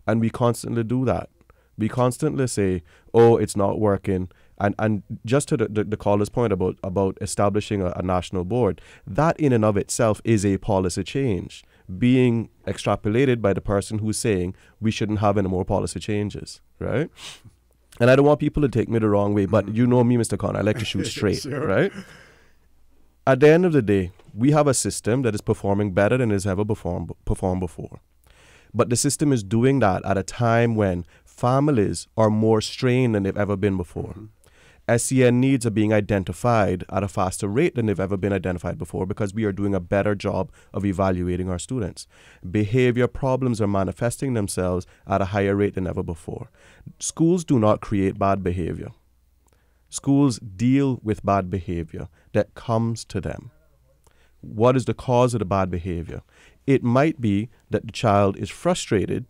And we constantly do that. We constantly say, oh, it's not working. And just to the caller's point about establishing a national board, that in and of itself is a policy change being extrapolated by the person who's saying we shouldn't have any more policy changes, right? And I don't want people to take me the wrong way, but you know me, Mr. Connor, I like to shoot straight, Sure. right? At the end of the day, we have a system that is performing better than it's ever performed before. But the system is doing that at a time when families are more strained than they've ever been before. SEN needs are being identified at a faster rate than they've ever been identified before because we are doing a better job of evaluating our students. Behavior problems are manifesting themselves at a higher rate than ever before. Schools do not create bad behavior. Schools deal with bad behavior that comes to them. What is the cause of the bad behavior? It might be that the child is frustrated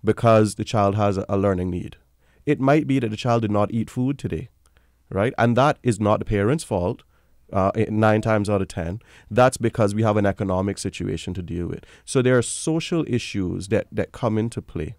because the child has a learning need. It might be that the child did not eat food today, right? And that is not the parent's fault, 9 times out of 10. That's because we have an economic situation to deal with. So there are social issues that come into play.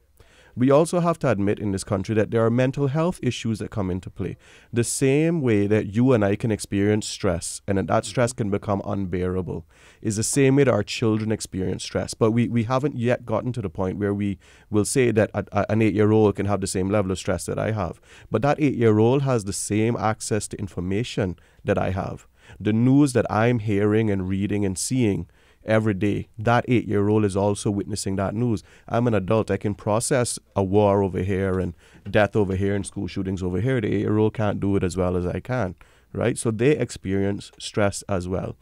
We also have to admit in this country that there are mental health issues that come into play. The same way that you and I can experience stress and that stress can become unbearable is the same way that our children experience stress. But we haven't yet gotten to the point where we will say that an 8-year-old can have the same level of stress that I have. But that 8-year-old has the same access to information that I have. The news that I'm hearing and reading and seeing every day, that 8-year-old is also witnessing that news. I'm an adult. I can process a war over here and death over here and school shootings over here. The 8-year-old can't do it as well as I can, right? So they experience stress as well.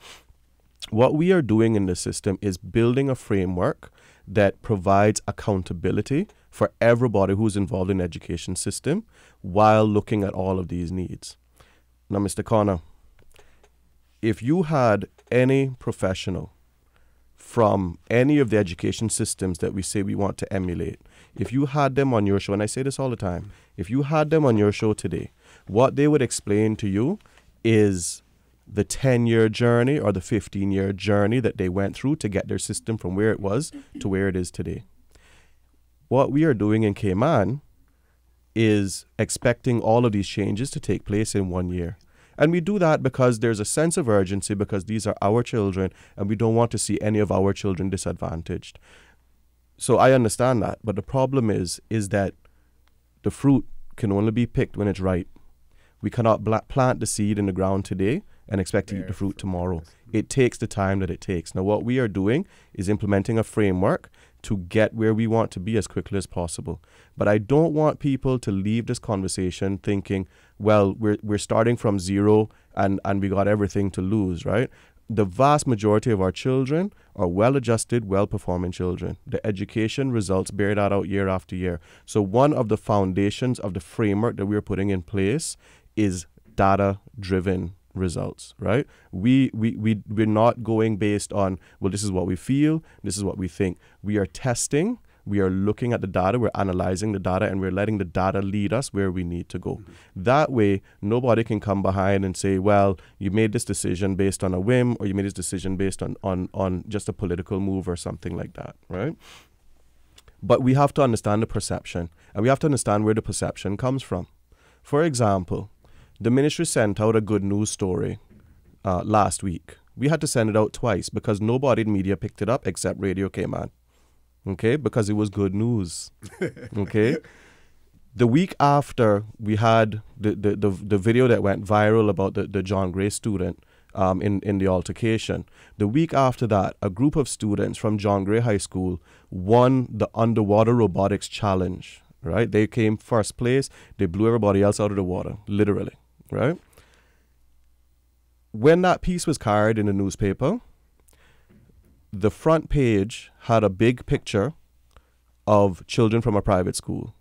What we are doing in the system is building a framework that provides accountability for everybody who's involved in the education system while looking at all of these needs. Now, Mr. Connor, if you had any professional from any of the education systems that we say we want to emulate, if you had them on your show, and I say this all the time, if you had them on your show today, what they would explain to you is the 10-year journey or the 15-year journey that they went through to get their system from where it was to where it is today. What we are doing in Cayman is expecting all of these changes to take place in 1 year. And we do that because there's a sense of urgency because these are our children and we don't want to see any of our children disadvantaged. So I understand that. But the problem is that the fruit can only be picked when it's ripe. We cannot plant the seed in the ground today and expect to eat the fruit tomorrow. It takes the time that it takes. Now, what we are doing is implementing a framework to get where we want to be as quickly as possible. But I don't want people to leave this conversation thinking, well, we're starting from zero and we got everything to lose, right? The vast majority of our children are well-adjusted, well-performing children. The education results bear that out year after year. So one of the foundations of the framework that we're putting in place is data-driven results, right? We're not going based on, well, this is what we feel, this is what we think. We are testing, we are looking at the data, we're analyzing the data, and we're letting the data lead us where we need to go. That way, nobody can come behind and say, well, you made this decision based on a whim, or you made this decision based on just a political move or something like that, right? But we have to understand the perception, and we have to understand where the perception comes from. For example, the ministry sent out a good news story last week We had to send it out twice because nobody in media picked it up except Radio Cayman. Okay, because it was good news. Okay. The week after we had the video that went viral about the John Gray student in the altercation, the week after that, a group of students from John Gray High School won the underwater robotics challenge, right? They came first place. They blew everybody else out of the water, literally, right? When that piece was carried in the newspaper, the front page had a big picture of children from a private school.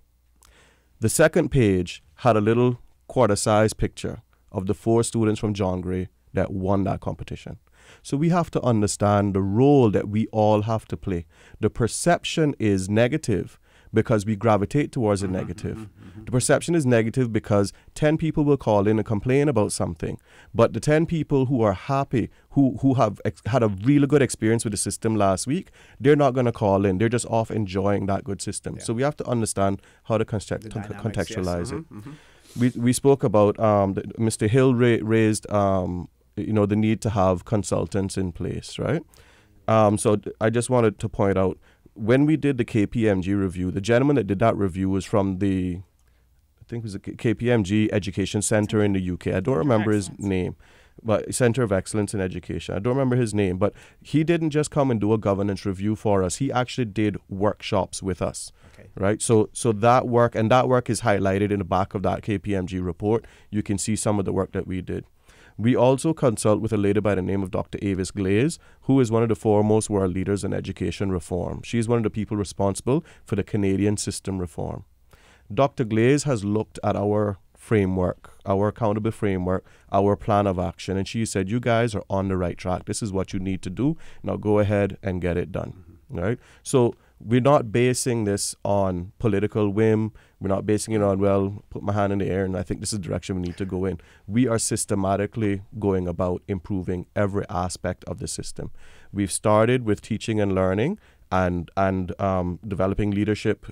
The second page had a little quarter-size picture of the 4 students from John Gray that won that competition. So we have to understand the role that we all have to play. The perception is negative because we gravitate towards the negative. The perception is negative because 10 people will call in and complain about something. But the 10 people who are happy, who have had a really good experience with the system last week, they're not going to call in. They're just off enjoying that good system. Yeah. So we have to understand how to contextualize it. We spoke about, Mr. Hill raised, the need to have consultants in place, right? So I just wanted to point out, when we did the KPMG review, the gentleman that did that review was from I think it was the KPMG Education Center in the UK. I don't remember his name, but Center of Excellence in Education. I don't remember his name, but he didn't just come and do a governance review for us. He actually did workshops with us, right? So that work is highlighted in the back of that KPMG report. You can see some of the work that we did. We also consult with a lady by the name of Dr. Avis Glaze, who is one of the foremost world leaders in education reform. She's one of the people responsible for the Canadian system reform. Dr. Glaze has looked at our framework, our accountable framework, our plan of action, and she said, you guys are on the right track. This is what you need to do. Now go ahead and get it done. Right? So we're not basing this on political whim. We're not basing it on, well, put my hand in the air and I think this is the direction we need to go in. We are systematically going about improving every aspect of the system. We've started with teaching and learning and developing leadership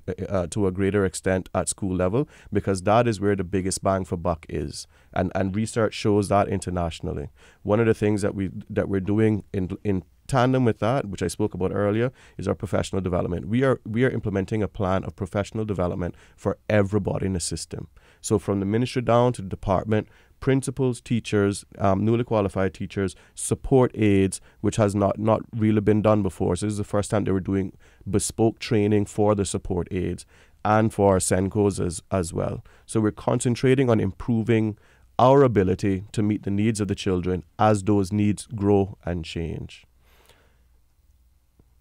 to a greater extent at school level, because that is where the biggest bang for buck is. And research shows that internationally. One of the things that we're doing in tandem with that, which I spoke about earlier, is our professional development. We are implementing a plan of professional development for everybody in the system. So from the ministry down to the department, principals, teachers, newly qualified teachers, support aides, which has not really been done before. So this is the first time they were doing bespoke training for the support aides and for our SENCOs as well. So we're concentrating on improving our ability to meet the needs of the children as those needs grow and change.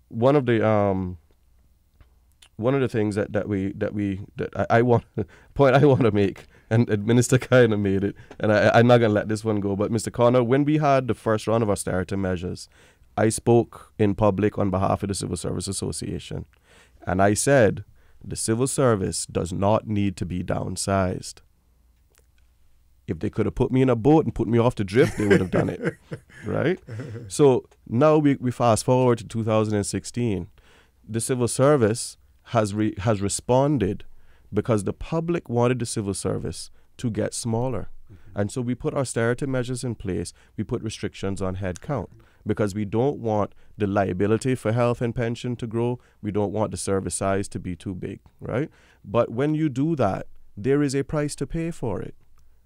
One of the things that I want to make, and Minister kind of made it, and I'm not gonna let this one go. But Mr. Connor, when we had the first round of austerity measures, I spoke in public on behalf of the Civil Service Association, and I said the civil service does not need to be downsized. If they could have put me in a boat and put me off the drift, they would have done it, right? So now we fast forward to 2016. The civil service has responded because the public wanted the civil service to get smaller. And so we put austerity measures in place. We put restrictions on headcount because we don't want the liability for health and pension to grow. We don't want the service size to be too big, right? But when you do that, there is a price to pay for it.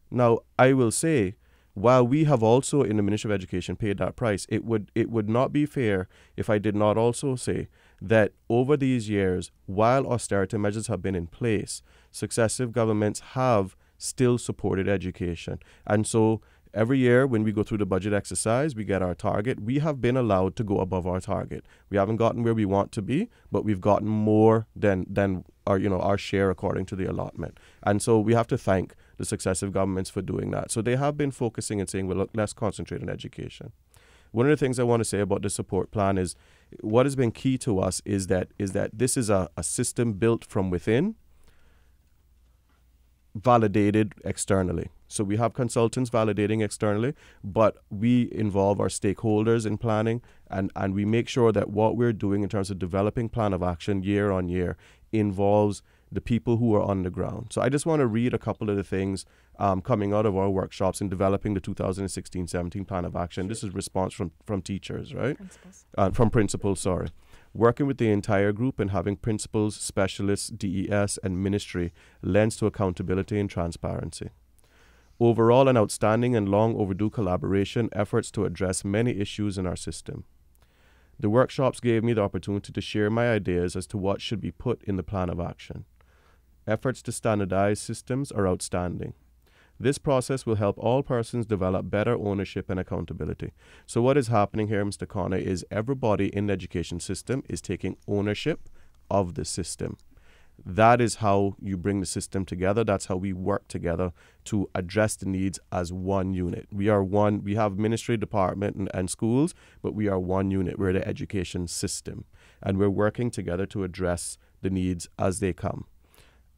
Now, I will say, while we have also in the Ministry of Education paid that price, it would not be fair if I did not also say that over these years, while austerity measures have been in place, successive governments have still supported education. And so every year when we go through the budget exercise, we get our target. We have been allowed to go above our target. We haven't gotten where we want to be, but we've gotten more than our share according to the allotment. And so we have to thank the successive governments for doing that. So they have been focusing and saying, well, look, let's concentrate on education. One of the things I want to say about the support plan is what has been key to us is that this is a system built from within, validated externally. So we have consultants validating externally, but we involve our stakeholders in planning and we make sure that what we're doing in terms of developing plan of action year on year involves the people who are on the ground. So I just want to read a couple of the things coming out of our workshops in developing the 2016-17 plan of action. This is response from teachers, right? From principals, sorry. Working with the entire group and having principals, specialists, DES, and ministry lends to accountability and transparency. Overall, an outstanding and long overdue collaboration efforts to address many issues in our system. The workshops gave me the opportunity to share my ideas as to what should be put in the plan of action. Efforts to standardize systems are outstanding. This process will help all persons develop better ownership and accountability. So what is happening here, Mr. Connor, is everybody in the education system is taking ownership of the system. That is how you bring the system together. That's how we work together to address the needs as one unit. We are one, we have ministry, department, and schools, but we are one unit. We're the education system. And we're working together to address the needs as they come.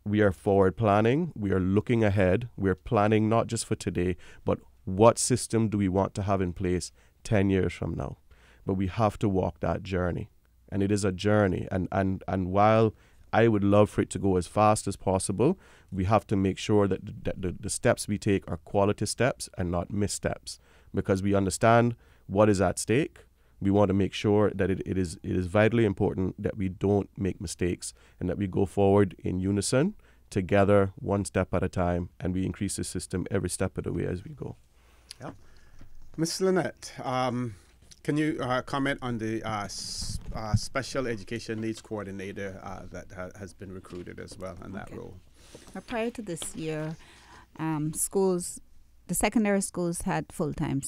We are forward planning. We are looking ahead. We're planning not just for today, but what system do we want to have in place 10 years from now? But we have to walk that journey. And it is a journey. And while I would love for it to go as fast as possible, we have to make sure that the steps we take are quality steps and not missteps, because we understand what is at stake. We want to make sure that it is vitally important that we don't make mistakes and that we go forward in unison, together, one step at a time, and we increase the system every step of the way as we go. Yeah. Ms. Lynette, can you comment on the special education needs coordinator that has been recruited as well in that role? Prior to this year, schools, the secondary schools had full-time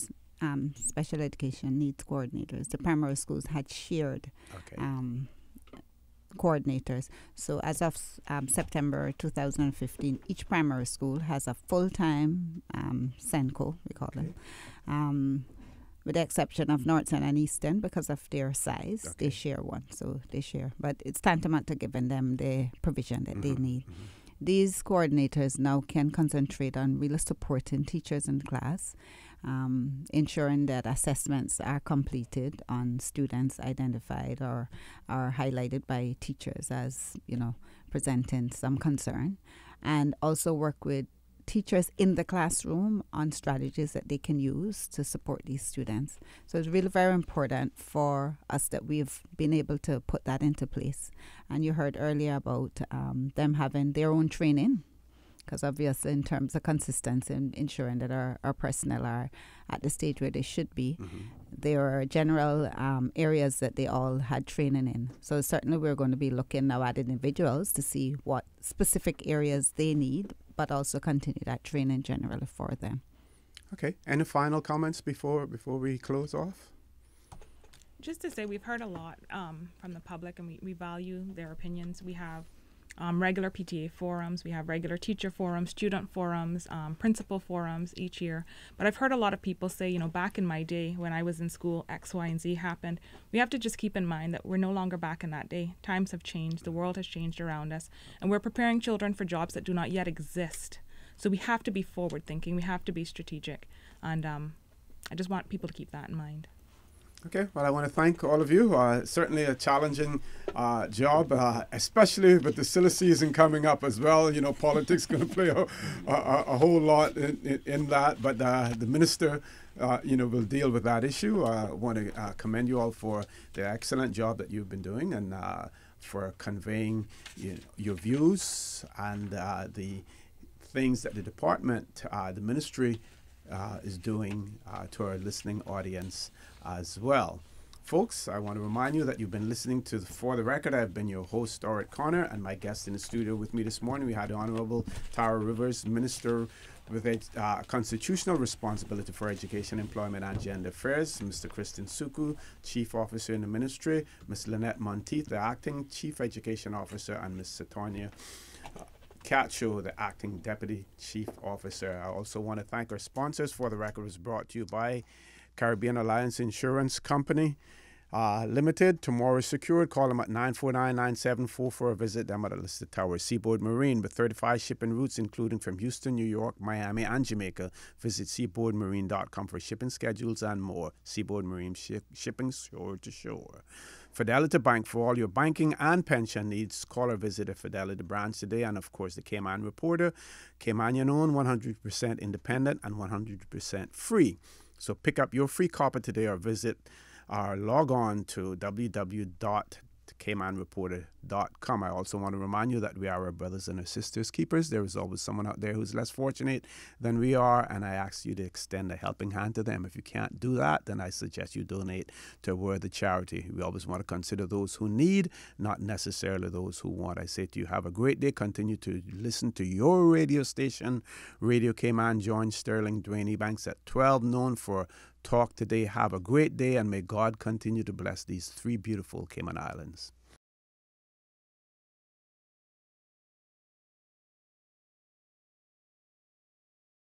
special education needs coordinators. The primary schools had shared coordinators. So as of September 2015, each primary school has a full-time SENCO, we call them, with the exception of Northern and Eastern because of their size. They share one, so they share. But it's tantamount to giving them the provision that they need. These coordinators now can concentrate on really supporting teachers in the class, ensuring that assessments are completed on students identified or are highlighted by teachers as, presenting some concern, and also work with teachers in the classroom on strategies that they can use to support these students. So it's really very important for us that we've been able to put that into place. And you heard earlier about them having their own training, because obviously in terms of consistency and ensuring that our personnel are at the stage where they should be, there are general areas that they all had training in. So certainly we're going to be looking now at individuals to see what specific areas they need, but also continue that training generally for them. Okay. Any final comments before we close off? Just to say, we've heard a lot from the public, and we value their opinions. We have regular PTA forums, we have regular teacher forums, student forums, principal forums each year. But I've heard a lot of people say, back in my day when I was in school, X, Y, and Z happened. We have to just keep in mind that we're no longer back in that day. Times have changed, the world has changed around us, and we're preparing children for jobs that do not yet exist. So we have to be forward thinking, we have to be strategic, and I just want people to keep that in mind. Okay, well, I want to thank all of you. Certainly a challenging job, especially with the silly season coming up as well. Politics going to play a whole lot in that, but the minister, will deal with that issue. I want to commend you all for the excellent job that you've been doing and for conveying your views and the things that the department, the ministry, is doing to our listening audience as well. Folks, I want to remind you that you've been listening to For the Record. I've been your host, Stuart Connor, and my guest in the studio with me this morning, we had the Honorable Tara Rivers, Minister with constitutional responsibility for education, employment, and gender affairs, Mr. Christian Suku, Chief Officer in the Ministry, Ms. Lynette Monteith, the Acting Chief Education Officer, and Ms. Satonia Cacho, the Acting Deputy Chief Officer. I also want to thank our sponsors. For the Record was brought to you by Caribbean Alliance Insurance Company, Limited. Tomorrow is secured. Call them at 949-9744. Visit them at a listed tower. Seaboard Marine with 35 shipping routes, including from Houston, New York, Miami, and Jamaica. Visit seaboardmarine.com for shipping schedules and more. Seaboard Marine shipping shore to shore. Fidelity Bank for all your banking and pension needs. Call or visit a Fidelity branch today. And of course, the Cayman Reporter. Caymanian owned, 100% independent, and 100% free. So pick up your free copy today or visit or log on to www.caymanreporter.com. I also want to remind you that we are our brothers and our sisters keepers. There is always someone out there who's less fortunate than we are, and I ask you to extend a helping hand to them. If you can't do that, then I suggest you donate to a worthy charity. We always want to consider those who need, not necessarily those who want. I say to you, have a great day. Continue to listen to your radio station, Radio Cayman. Join Sterling Dwayne Ebanks at 12 noon for Talk Today. Have a great day, and may God continue to bless these three beautiful Cayman Islands.